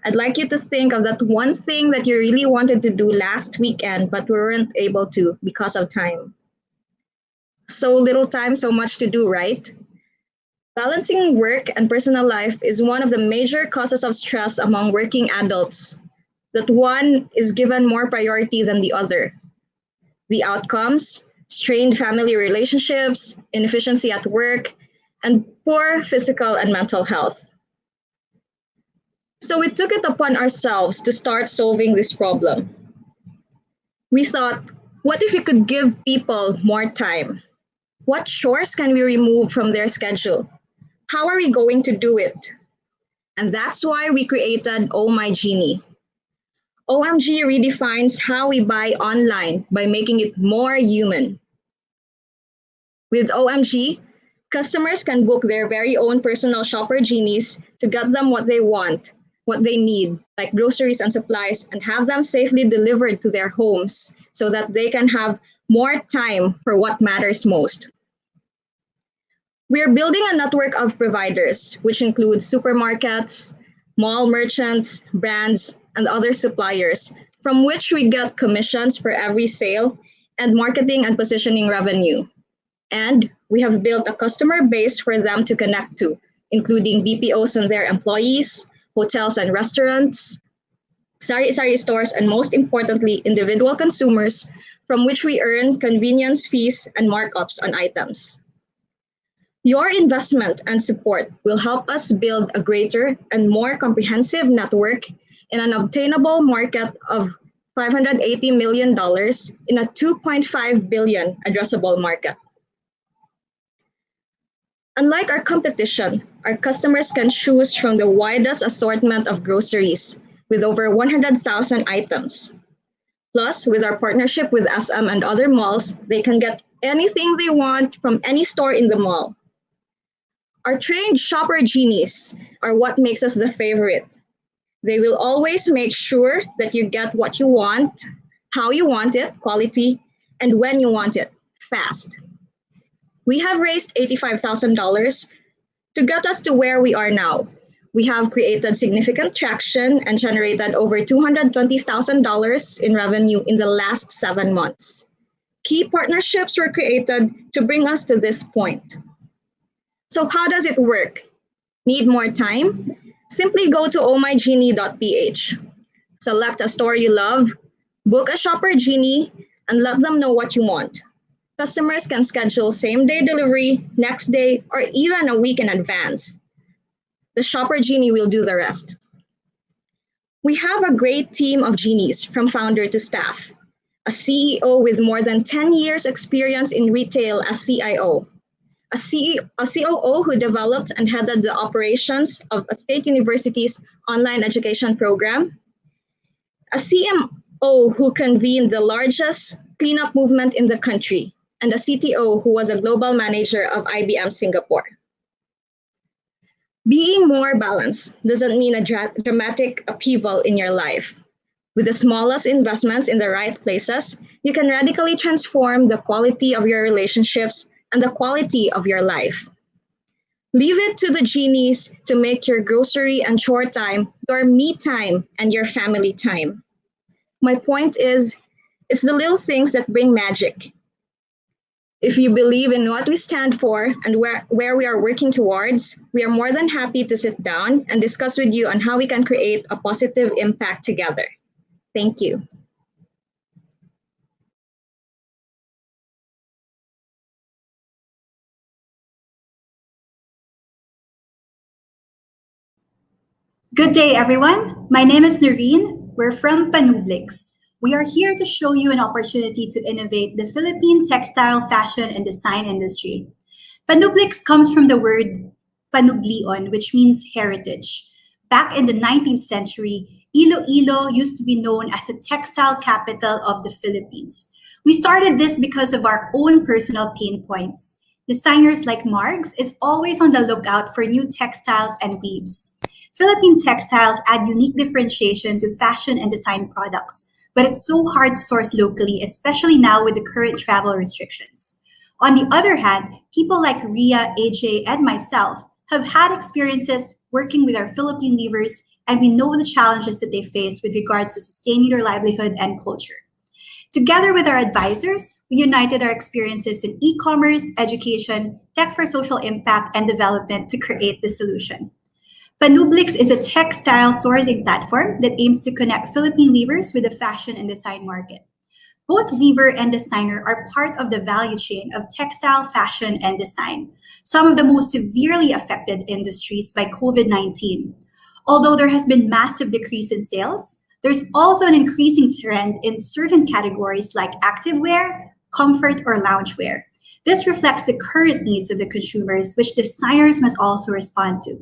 I'd like you to think of that one thing that you really wanted to do last weekend but weren't able to because of time. So little time, so much to do, right? Balancing work and personal life is one of the major causes of stress among working adults, that one is given more priority than the other. The outcomes: strained family relationships, inefficiency at work, and poor physical and mental health. So we took it upon ourselves to start solving this problem. We thought, what if we could give people more time? What chores can we remove from their schedule? How are we going to do it? And that's why we created Oh My Genie. OMG redefines how we buy online by making it more human. With OMG, customers can book their very own personal shopper genies to get them what they want, what they need, like groceries and supplies, and have them safely delivered to their homes so that they can have more time for what matters most. We are building a network of providers, which includes supermarkets, mall merchants, brands, and other suppliers, from which we get commissions for every sale and marketing and positioning revenue. And we have built a customer base for them to connect to, including BPOs and their employees, hotels and restaurants, sari-sari stores, and most importantly, individual consumers, from which we earn convenience fees and markups on items. Your investment and support will help us build a greater and more comprehensive network in an obtainable market of $580 million in a $2.5 billion addressable market. Unlike our competition, our customers can choose from the widest assortment of groceries with over 100,000 items. Plus, with our partnership with SM and other malls, they can get anything they want from any store in the mall. Our trained shopper genies are what makes us the favorite. They will always make sure that you get what you want, how you want it, quality, and when you want it, fast. We have raised $85,000 to get us to where we are now. We have created significant traction and generated over $220,000 in revenue in the last 7 months. Key partnerships were created to bring us to this point. So how does it work? Need more time? Simply go to ohmygenie.ph. Select a store you love, book a shopper genie, and let them know what you want. Customers can schedule same-day delivery, next day, or even a week in advance. The shopper genie will do the rest. We have a great team of genies from founder to staff. A CEO with more than 10 years experience in retail as CIO. A COO who developed and headed the operations of a state university's online education program. A CMO who convened the largest cleanup movement in the country. And a CTO who was a global manager of IBM Singapore. Being more balanced doesn't mean a dramatic upheaval in your life. With the smallest investments in the right places, you can radically transform the quality of your relationships and the quality of your life. Leave it to the genies to make your grocery and chore time your me time and your family time. My point is, it's the little things that bring magic. If you believe in what we stand for and where we are working towards, we are more than happy to sit down and discuss with you on how we can create a positive impact together. Thank you. Good day, everyone. My name is Noreen. We're from Panublix. We are here to show you an opportunity to innovate the Philippine textile, fashion, and design industry. Panublix comes from the word panublion, which means heritage. Back in the 19th century, Iloilo used to be known as the textile capital of the Philippines. We started this because of our own personal pain points. Designers like Margs is always on the lookout for new textiles and weaves. Philippine textiles add unique differentiation to fashion and design products, but it's so hard to source locally, especially now with the current travel restrictions. On the other hand, people like Ria, AJ, and myself have had experiences working with our Philippine weavers, and we know the challenges that they face with regards to sustaining their livelihood and culture. Together with our advisors, we united our experiences in e-commerce, education, tech for social impact, and development to create the solution. Panublix is a textile sourcing platform that aims to connect Philippine weavers with the fashion and design market. Both weaver and designer are part of the value chain of textile, fashion, and design, some of the most severely affected industries by COVID-19. Although there has been massive decrease in sales, there's also an increasing trend in certain categories like activewear, comfort, or loungewear. This reflects the current needs of the consumers, which designers must also respond to.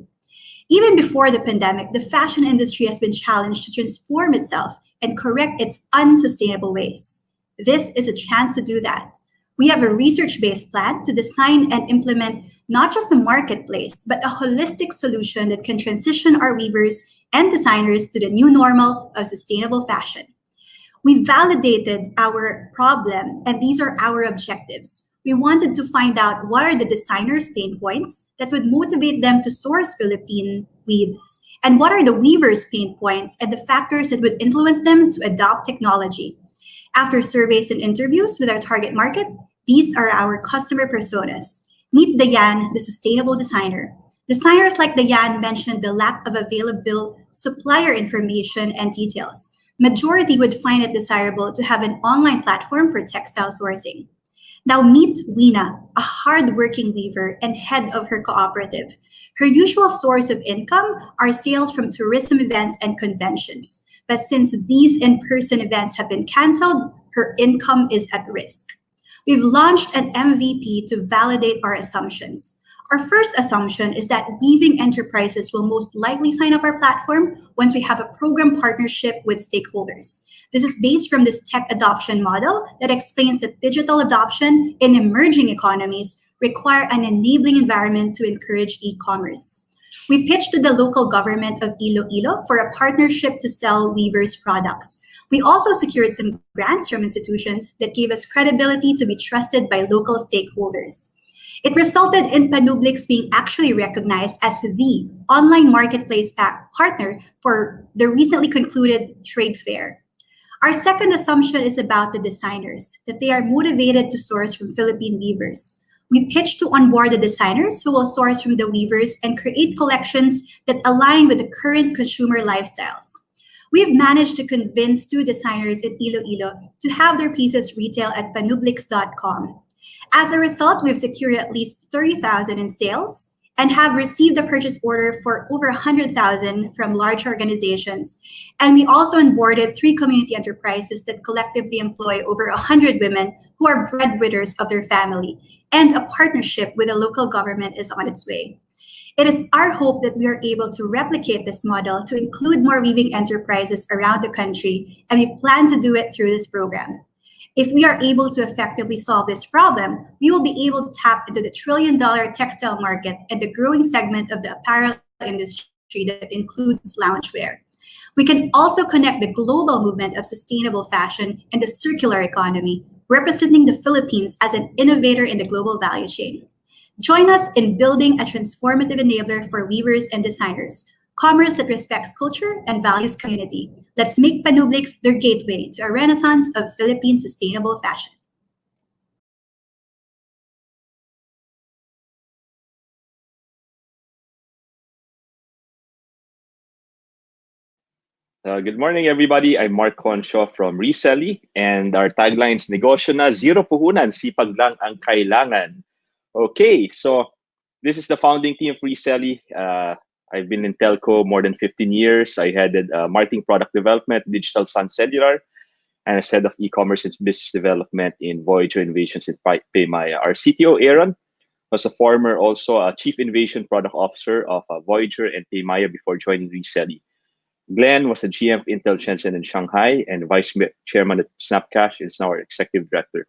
Even before the pandemic, the fashion industry has been challenged to transform itself and correct its unsustainable ways. This is a chance to do that. We have a research-based plan to design and implement not just a marketplace, but a holistic solution that can transition our weavers and designers to the new normal of sustainable fashion. We validated our problem, and these are our objectives. We wanted to find out what are the designers' pain points that would motivate them to source Philippine weaves, and what are the weavers' pain points and the factors that would influence them to adopt technology. After surveys and interviews with our target market, these are our customer personas. Meet Dayan, the sustainable designer. Designers like Dayan mentioned the lack of available supplier information and details. Majority would find it desirable to have an online platform for textile sourcing. Now meet Weena, a hard-working weaver and head of her cooperative. Her usual source of income are sales from tourism events and conventions. But since these in-person events have been canceled, her income is at risk. We've launched an MVP to validate our assumptions. Our first assumption is that weaving enterprises will most likely sign up our platform once we have a program partnership with stakeholders. This is based from this tech adoption model that explains that digital adoption in emerging economies require an enabling environment to encourage e-commerce. We pitched to the local government of Iloilo for a partnership to sell weavers' products. We also secured some grants from institutions that gave us credibility to be trusted by local stakeholders. It resulted in Panublix being actually recognized as the online marketplace partner for the recently concluded trade fair. Our second assumption is about the designers, that they are motivated to source from Philippine weavers. We pitched to onboard the designers who will source from the weavers and create collections that align with the current consumer lifestyles. We've managed to convince 2 designers in Iloilo to have their pieces retail at panublix.com. As a result, we've secured at least 30,000 in sales and have received a purchase order for over 100,000 from large organizations. And we also onboarded 3 community enterprises that collectively employ over 100 women who are breadwinners of their family, and a partnership with a local government is on its way. It is our hope that we are able to replicate this model to include more weaving enterprises around the country, and we plan to do it through this program. If we are able to effectively solve this problem, we will be able to tap into the trillion-dollar textile market and the growing segment of the apparel industry that includes loungewear. We can also connect the global movement of sustainable fashion and the circular economy, representing the Philippines as an innovator in the global value chain. Join us in building a transformative enabler for weavers and designers, commerce that respects culture and values community. Let's make Panublix their gateway to a renaissance of Philippine sustainable fashion. Good morning, everybody. I'm Mark Concho from Reselle, and our tagline is Negosyo na, zero puhunan, sipag lang ang kailangan. Okay, so this is the founding team of Reselle. I've been in telco more than 15 years. I headed marketing product development, Digital Sun Cellular, and as head of e-commerce and business development in Voyager Innovations in Paymaya. Our CTO, Aaron, was a former also a chief innovation product officer of Voyager and Paymaya before joining Reselle. Glenn was a GM of Intel Shenzhen in Shanghai and vice chairman at Snapcash and is now our executive director.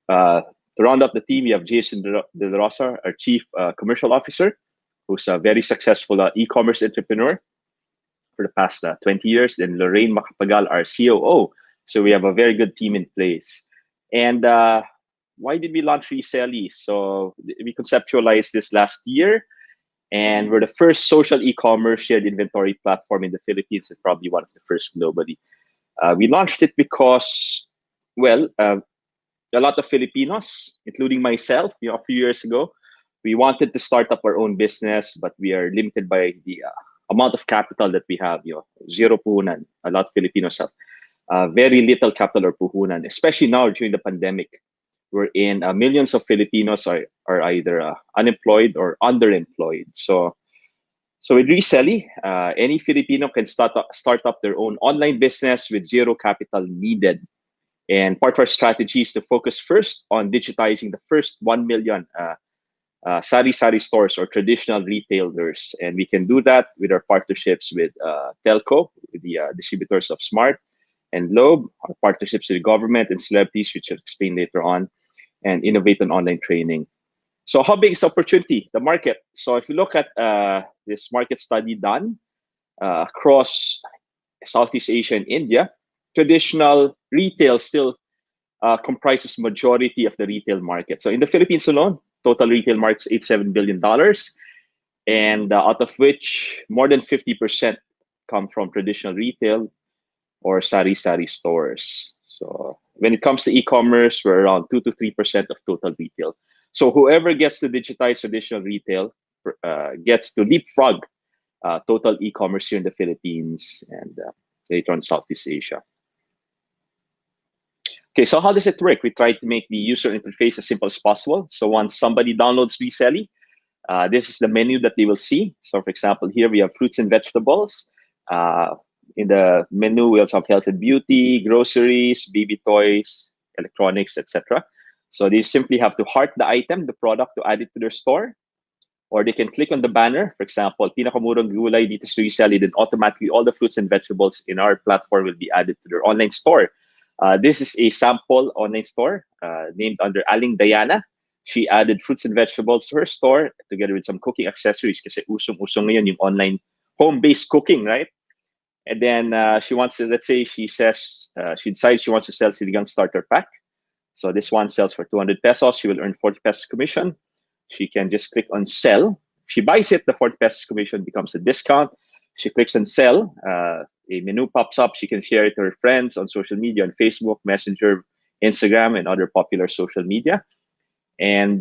To round up the team, we have Jason De La Rosa, our chief commercial officer, who's a very successful e-commerce entrepreneur for the past 20 years. And Lorraine Macapagal, our COO, So we have a very good team in place. And why did we launch Reselle? So we conceptualized this last year, and we're the first social e-commerce shared inventory platform in the Philippines, and probably one of the first globally. We launched it because, well, a lot of Filipinos, including myself, a few years ago, we wanted to start up our own business, but we are limited by the amount of capital that we have. Zero puhunan. A lot of Filipinos have very little capital or puhunan, especially now during the pandemic. We're in millions of Filipinos are either unemployed or underemployed. So with Reselle, any Filipino can start up their own online business with zero capital needed. And part of our strategy is to focus first on digitizing the first 1 million sari-sari stores or traditional retailers. And we can do that with our partnerships with Telco, with the distributors of Smart and Loeb, our partnerships with the government and celebrities, which I'll explain later on, and innovate on online training. So how big is the opportunity, the market? So if you look at this market study done across Southeast Asia and India, traditional retail still comprises majority of the retail market. So in the Philippines alone, total retail market is $87 billion, and out of which more than 50% come from traditional retail or sari-sari stores. So when it comes to e-commerce, we're around 2 to 3% of total retail. So whoever gets to digitize traditional retail gets to leapfrog total e-commerce here in the Philippines and later on Southeast Asia. Okay, so how does it work? We try to make the user interface as simple as possible. So once somebody downloads Reselle, this is the menu that they will see. So for example, here we have fruits and vegetables. In the menu, we also have health and beauty, groceries, baby toys, electronics, etc. So they simply have to heart the item, the product, to add it to their store. Or they can click on the banner. For example, pinakamurang gulay dito sa Reselle, then automatically all the fruits and vegetables in our platform will be added to their online store. This is a sample online store named under Aling Diana. She added fruits and vegetables to her store together with some cooking accessories kasi usong-usong ngayon yung online home-based cooking, right? And then she wants to, let's say she says, she decides she wants to sell sinigang starter pack. So this one sells for 200 pesos. She will earn 40 pesos commission. She can just click on sell. If she buys it, the 40 pesos commission becomes a discount. She clicks on sell. A menu pops up. She can share it to her friends on social media, on Facebook, Messenger, Instagram, and other popular social media. And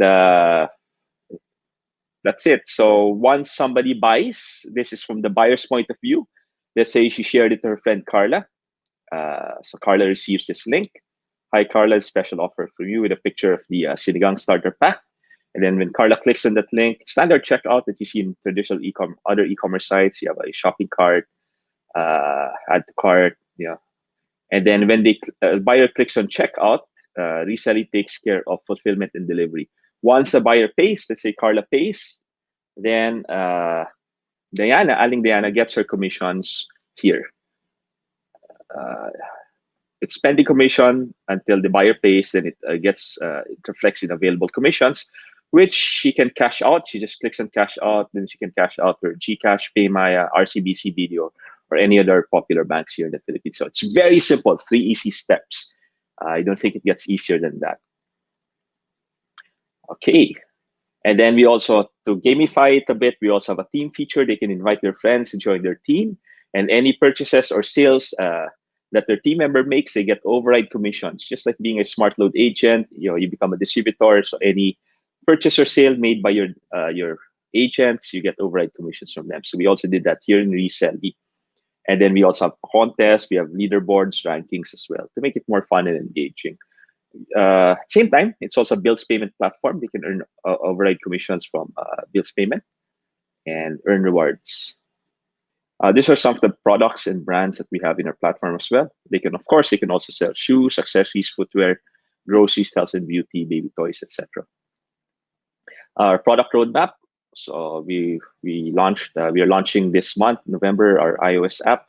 that's it. So once somebody buys, this is from the buyer's point of view. Let's say she shared it to her friend Carla. So Carla receives this link. Hi, Carla, special offer for you with a picture of the sinigang starter pack. And then when Carla clicks on that link, standard checkout that you see in traditional other e-commerce sites, you have a shopping cart, add to cart, yeah. And then when the buyer clicks on checkout, Reselle takes care of fulfillment and delivery. Once the buyer pays, let's say Carla pays, then Aling Diana gets her commissions here. It's pending commission until the buyer pays, then it it reflects in available commissions, which she can cash out. She just clicks on cash out, then she can cash out her GCash, PayMaya, RCBC Video, or any other popular banks here in the Philippines. So it's very simple, 3 easy steps. I don't think it gets easier than that. Okay. And then we also, to gamify it a bit, we also have a team feature. They can invite their friends to join their team. And any purchases or sales that their team member makes, they get override commissions. Just like being a smart load agent, you become a distributor. So any purchase or sale made by your agents, you get override commissions from them. So we also did that here in Reselle. And then we also have contests, we have leaderboards, rankings as well to make it more fun and engaging. Same time, it's also a bills payment platform. They can earn override commissions from bills payment and earn rewards. These are some of the products and brands that we have in our platform as well. They can, of course, they can also sell shoes, accessories, footwear, groceries, health and beauty, baby toys, etc. Our product roadmap. So we are launching this month, November, our iOS app,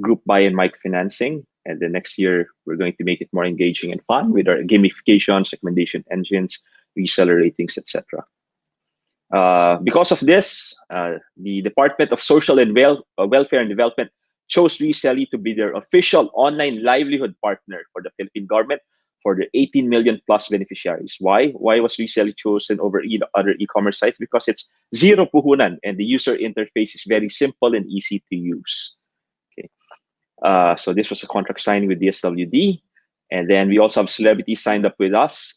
group buy and microfinancing. And then next year, we're going to make it more engaging and fun with our gamifications, recommendation engines, reseller ratings, etc. Because of this, the Department of Social and Welfare and Development chose Reselle to be their official online livelihood partner for the Philippine government for the 18 million plus beneficiaries. Why? Why was Reselle chosen over other e-commerce sites? Because it's zero puhunan and the user interface is very simple and easy to use. Okay. So this was a contract signing with DSWD. And then we also have celebrities signed up with us,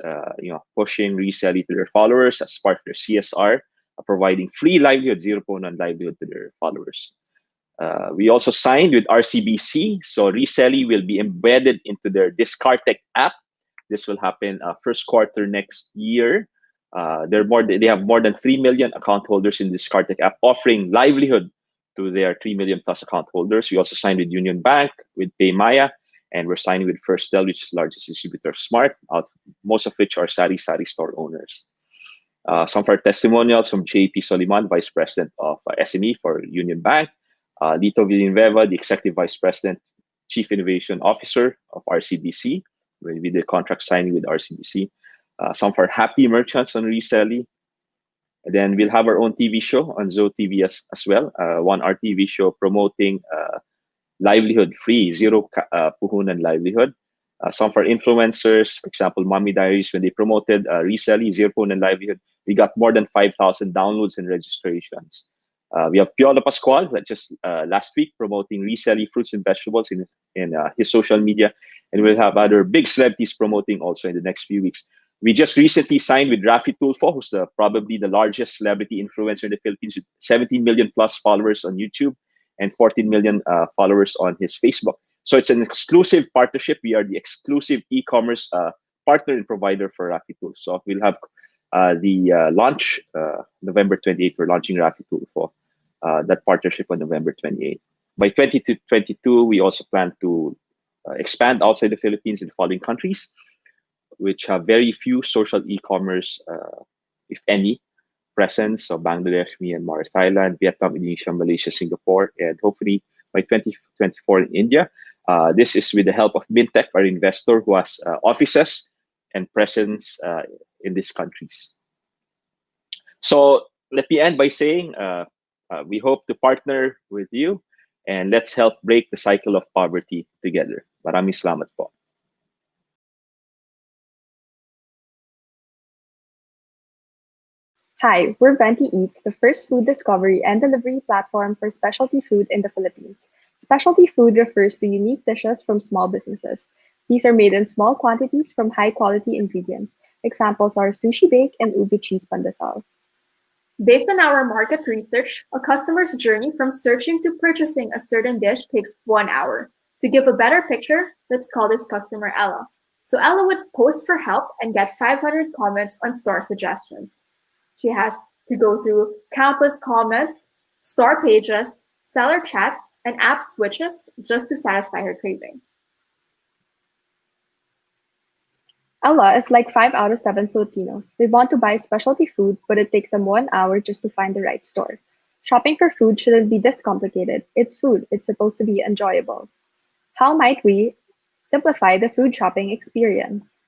pushing Reselle to their followers as part of their CSR, providing free livelihood, zero puhunan livelihood to their followers. We also signed with RCBC, so Reselle will be embedded into their Discartech app. This will happen first quarter next year. They have more than 3 million account holders in Discartech app, offering livelihood to their 3 million plus account holders. We also signed with Union Bank, with PayMaya, and we're signing with Reselle, which is the largest distributor of Smart, most of which are Sari store owners. Some of our testimonials from JP Soliman, Vice President of SME for Union Bank, Lito Villanueva, the Executive Vice President, Chief Innovation Officer of RCBC, when we did contract signing with RCBC. Some of our happy merchants on Reselle. And then we'll have our own TV show on Zo TV as well, 1 hour TV show promoting livelihood free, zero puhunan livelihood. Some of our influencers, for example, Mommy Diaries, when they promoted Reselle, zero puhunan livelihood, we got more than 5,000 downloads and registrations. We have Piolo Pascual, that just last week promoting Reselle fruits and vegetables in his social media. And we'll have other big celebrities promoting also in the next few weeks. We just recently signed with Rafi Tulfo, who's probably the largest celebrity influencer in the Philippines, with 17 million plus followers on YouTube and 14 million followers on his Facebook. So it's an exclusive partnership. We are the exclusive e-commerce partner and provider for Rafi Tulfo. So we'll have the launch November 28th. We're launching Rafi Tulfo, that partnership on November 28th. By 2022, we also plan to expand outside the Philippines in the following countries, which have very few social e-commerce, if any, presence. So Bangladesh, Myanmar, Thailand, Vietnam, Indonesia, Malaysia, Singapore, and hopefully by 2024 in India. This is with the help of Mintech, our investor, who has offices and presence in these countries. So let me end by saying we hope to partner with you, and let's help break the cycle of poverty together. Maraming salamat po. Hi, we're VentiiEats, the first food discovery and delivery platform for specialty food in the Philippines. Specialty food refers to unique dishes from small businesses. These are made in small quantities from high-quality ingredients. Examples are sushi bake and ubi cheese pandesal. Based on our market research, a customer's journey from searching to purchasing a certain dish takes 1 hour. To give a better picture, let's call this customer Ella. So Ella would post for help and get 500 comments on store suggestions. She has to go through countless comments, store pages, seller chats, and app switches just to satisfy her craving. Ella is like 5 out of 7 Filipinos. They want to buy specialty food, but it takes them 1 hour just to find the right store. Shopping for food shouldn't be this complicated. It's food. It's supposed to be enjoyable. How might we simplify the food shopping experience?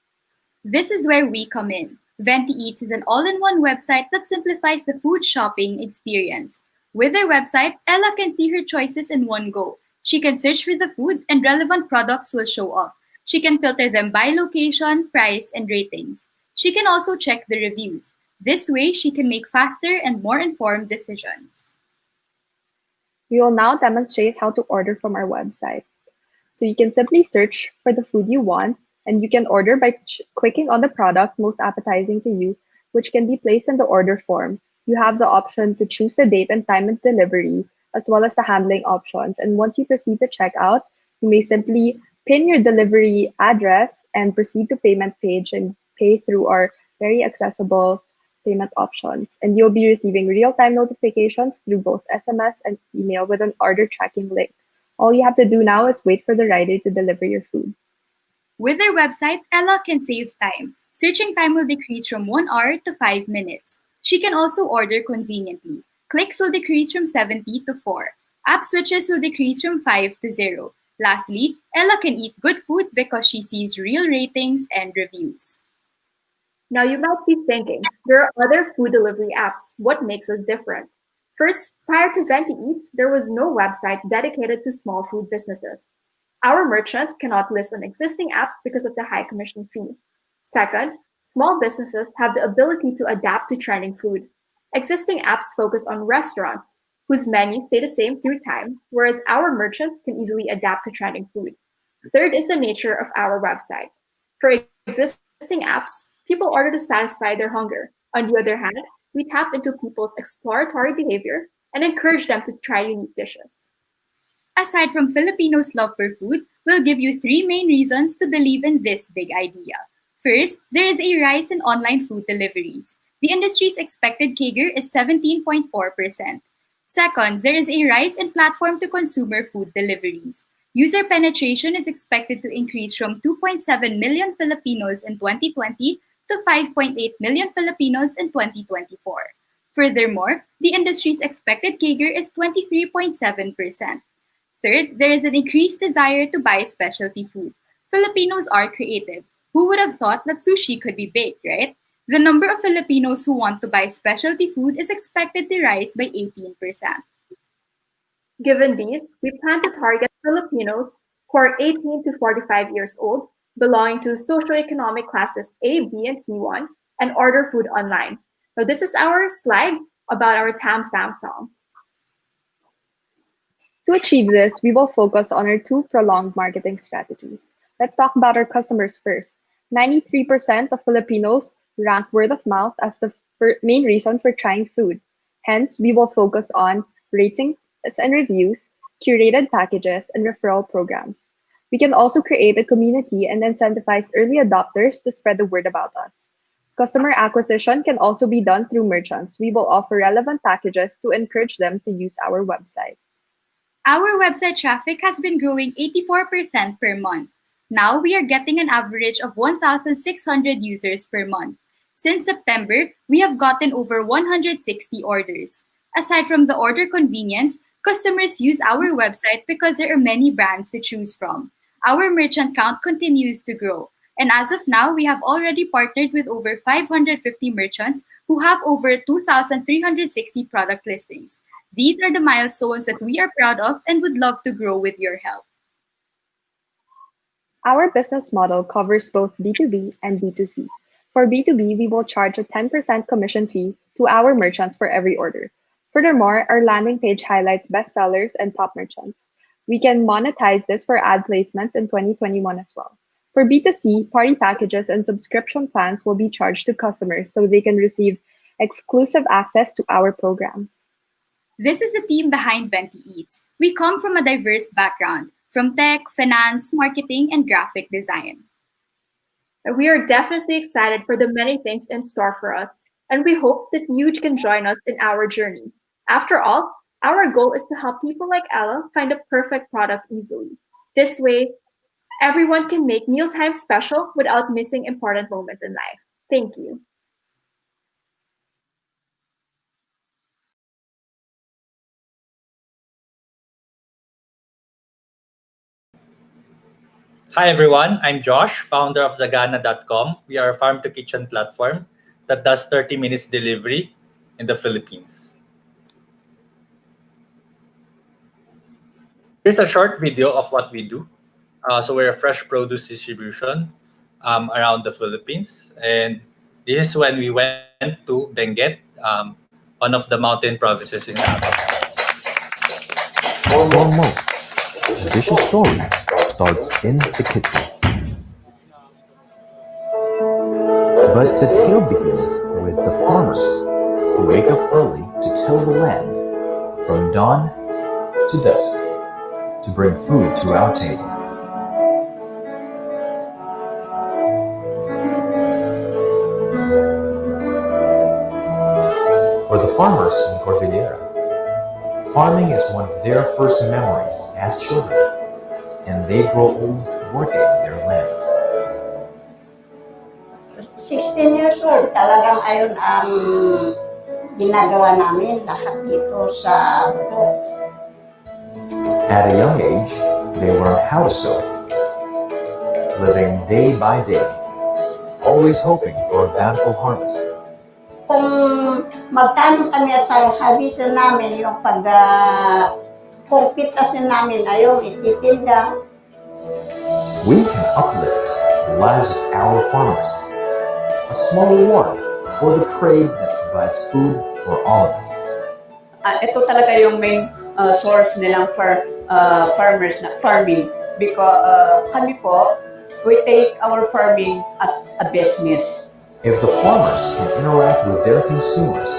This is where we come in. VentiiEats is an all-in-one website that simplifies the food shopping experience. With their website, Ella can see her choices in one go. She can search for the food and relevant products will show up. She can filter them by location, price, and ratings. She can also check the reviews. This way, she can make faster and more informed decisions. We will now demonstrate how to order from our website. So you can simply search for the food you want, and you can order by clicking on the product most appetizing to you, which can be placed in the order form. You have the option to choose the date and time of delivery, as well as the handling options. And once you proceed to checkout, you may simply pin your delivery address and proceed to payment page and pay through our very accessible payment options. And you'll be receiving real-time notifications through both SMS and email with an order tracking link. All you have to do now is wait for the rider to deliver your food. With their website, Ella can save time. Searching time will decrease from 1 hour to 5 minutes. She can also order conveniently. Clicks will decrease from 70 to 4. App switches will decrease from 5 to 0. Lastly, Ella can eat good food because she sees real ratings and reviews. Now you might be thinking, there are other food delivery apps. What makes us different? First, prior to VentiiEats, there was no website dedicated to small food businesses. Our merchants cannot list on existing apps because of the high commission fee. Second, small businesses have the ability to adapt to trending food. Existing apps focus on restaurants, whose menus stay the same through time, whereas our merchants can easily adapt to trending food. Third is the nature of our website. For existing apps, people order to satisfy their hunger. On the other hand, we tap into people's exploratory behavior and encourage them to try unique dishes. Aside from Filipinos' love for food, we'll give you 3 main reasons to believe in this big idea. First, there is a rise in online food deliveries. The industry's expected CAGR is 17.4%. Second, there is a rise in platform-to-consumer food deliveries. User penetration is expected to increase from 2.7 million Filipinos in 2020 to 5.8 million Filipinos in 2024. Furthermore, the industry's expected CAGR is 23.7%. Third, there is an increased desire to buy specialty food. Filipinos are creative. Who would have thought that sushi could be baked, right? The number of Filipinos who want to buy specialty food is expected to rise by 18%. Given these, we plan to target Filipinos who are 18 to 45 years old, belonging to socioeconomic classes A, B, and C1, and order food online. Now, this is our slide about our Tam Sam song. To achieve this, we will focus on our 2 prolonged marketing strategies. Let's talk about our customers first. 93% of Filipinos rank word of mouth as the main reason for trying food. Hence, we will focus on ratings and reviews, curated packages, and referral programs. We can also create a community and incentivize early adopters to spread the word about us. Customer acquisition can also be done through merchants. We will offer relevant packages to encourage them to use our website. Our website traffic has been growing 84% per month. Now we are getting an average of 1,600 users per month. Since September, we have gotten over 160 orders. Aside from the order convenience, customers use our website because there are many brands to choose from. Our merchant count continues to grow. And as of now, we have already partnered with over 550 merchants who have over 2,360 product listings. These are the milestones that we are proud of and would love to grow with your help. Our business model covers both B2B and B2C. For B2B, we will charge a 10% commission fee to our merchants for every order. Furthermore, our landing page highlights bestsellers and top merchants. We can monetize this for ad placements in 2021 as well. For B2C, party packages and subscription plans will be charged to customers so they can receive exclusive access to our programs. This is the team behind VentiiEats. We come from a diverse background, from tech, finance, marketing, and graphic design. We are definitely excited for the many things in store for us, and we hope that you can join us in our journey. After all, our goal is to help people like Ella find a perfect product easily. This way, everyone can make mealtime special without missing important moments in life. Thank you. Hi everyone, I'm Josh, founder of Zagana.com. We are a farm-to-kitchen platform that does 30 minutes delivery in the Philippines. Here's a short video of what we do. So we're a fresh produce distribution around the Philippines. And this is when we went to Benguet, one of the mountain provinces in Africa. Foremost, the dish's story starts in the kitchen. But the tale begins with the farmers who wake up early to till the land from dawn to dusk to bring food to our table. For the farmers in Cordillera, farming is one of their first memories as children, and they grow old working their lands. 16 years old, talagang ayun ang ginagawa namin lahat dito sa bukid. At a young age, they learn how to sow, living day by day, always hoping for a bountiful harvest. Kung magkano kami sa habisan namin yung compete kasi namin na yung ititinda. We can uplift the lives of our farmers. A small reward for the trade that provides food for all of us. Ito talaga yung main source nilang farmers na farming because kami po, we take our farming as a business. If the farmers can interact with their consumers,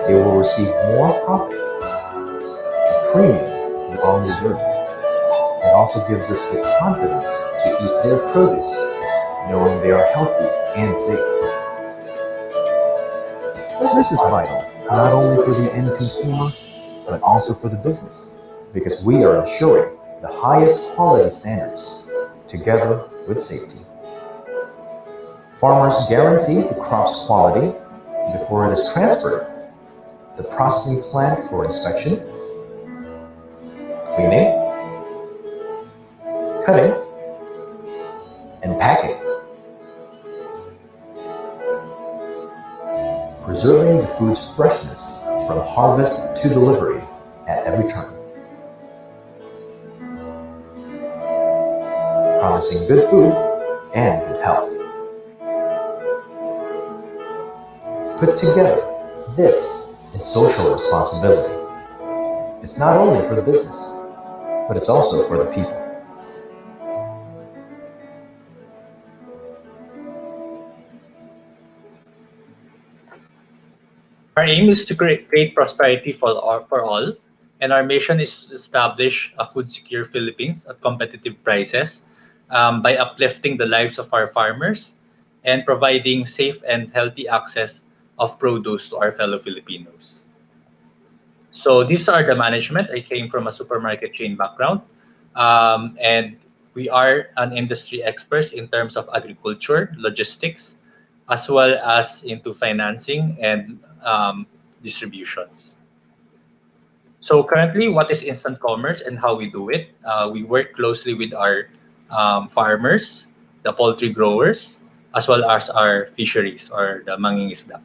they will receive more profit, a premium we all deserve. It also gives us the confidence to eat their produce, knowing they are healthy and safe. This is vital, not only for the end consumer, but also for the business, because we are ensuring the highest quality standards, together with safety. Farmers guarantee the crop's quality before it is transferred, the processing plant for inspection, cleaning, cutting, and packing. Preserving the food's freshness from harvest to delivery at every turn. Promising good food and good health. Put together, this is social responsibility. It's not only for the business, but it's also for the people. Our aim is to create prosperity for all, and our mission is to establish a food-secure Philippines at competitive prices by uplifting the lives of our farmers and providing safe and healthy access of produce to our fellow Filipinos. So these are the management. I came from a supermarket chain background, and we are an industry experts in terms of agriculture, logistics, as well as into financing and distributions. So currently, what is instant commerce and how we do it? We work closely with our farmers, the poultry growers, as well as our fisheries or the mangingisda.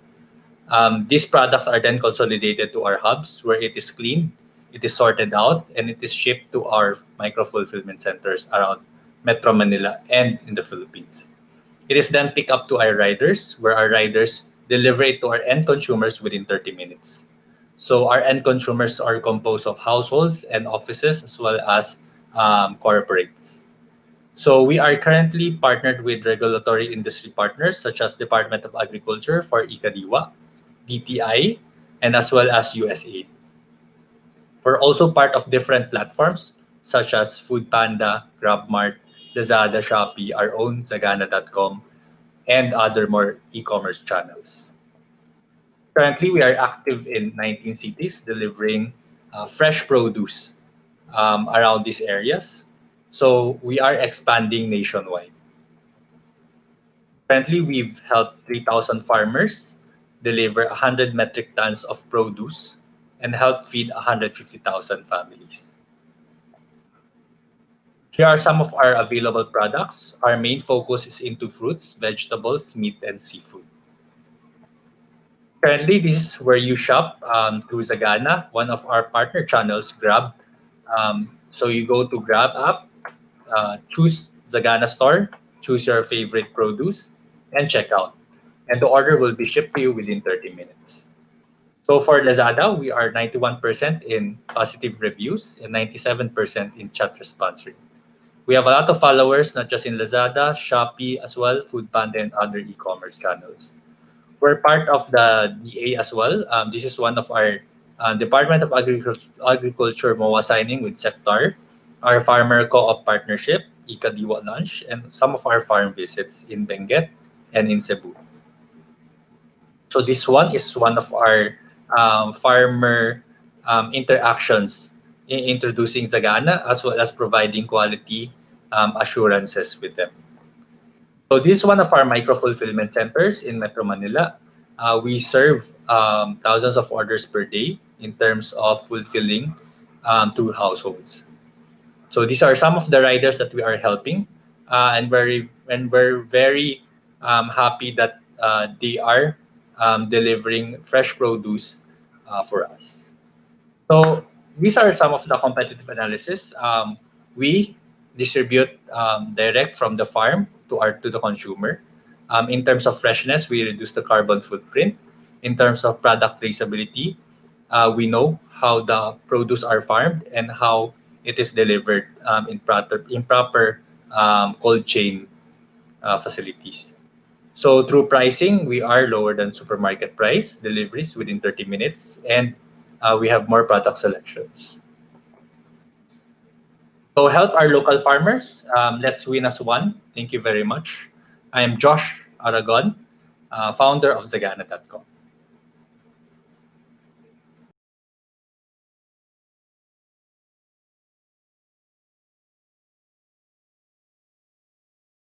These products are then consolidated to our hubs where it is cleaned, it is sorted out, and it is shipped to our micro-fulfillment centers around Metro Manila and in the Philippines. It is then picked up to our riders, where our riders deliver it to our end consumers within 30 minutes. So our end consumers are composed of households and offices as well as corporates. So we are currently partnered with regulatory industry partners such as Department of Agriculture for Ikadiwa, DTI, and as well as USAID. We're also part of different platforms such as Foodpanda, GrabMart, Lazada, Shopee, our own Zagana.com, and other more e-commerce channels. Currently, we are active in 19 cities delivering fresh produce around these areas. So we are expanding nationwide. Currently, we've helped 3,000 farmers deliver 100 metric tons of produce and help feed 150,000 families. Here are some of our available products. Our main focus is into fruits, vegetables, meat, and seafood. Currently, this is where you shop through Zagana, one of our partner channels, Grab. So you go to Grab app, choose Zagana store, choose your favorite produce, and check out. And the order will be shipped to you within 30 minutes. So for Lazada, we are 91% in positive reviews and 97% in chat response rate. We have a lot of followers, not just in Lazada, Shopee as well, Foodpanda, and other e-commerce channels. We're part of the DA as well. This is one of our Department of Agriculture MOA signing with Sector, our farmer co-op partnership, Ikadiwa Lunch, and some of our farm visits in Benguet and in Cebu. So this one is one of our farmer interactions in introducing Zagana as well as providing quality assurances with them. So this is one of our micro-fulfillment centers in Metro Manila. We serve thousands of orders per day in terms of fulfilling to households. So these are some of the riders that we are helping, and we're very happy that they are delivering fresh produce for us. So these are some of the competitive analysis. We distribute direct from the farm to the consumer. In terms of freshness, we reduce the carbon footprint. In terms of product traceability, we know how the produce are farmed and how it is delivered in proper cold chain facilities. So through pricing, we are lower than supermarket price, deliveries within 30 minutes, and we have more product selections. So help our local farmers. Let's win as one. Thank you very much. I am Josh Aragon, founder of Zagana.com.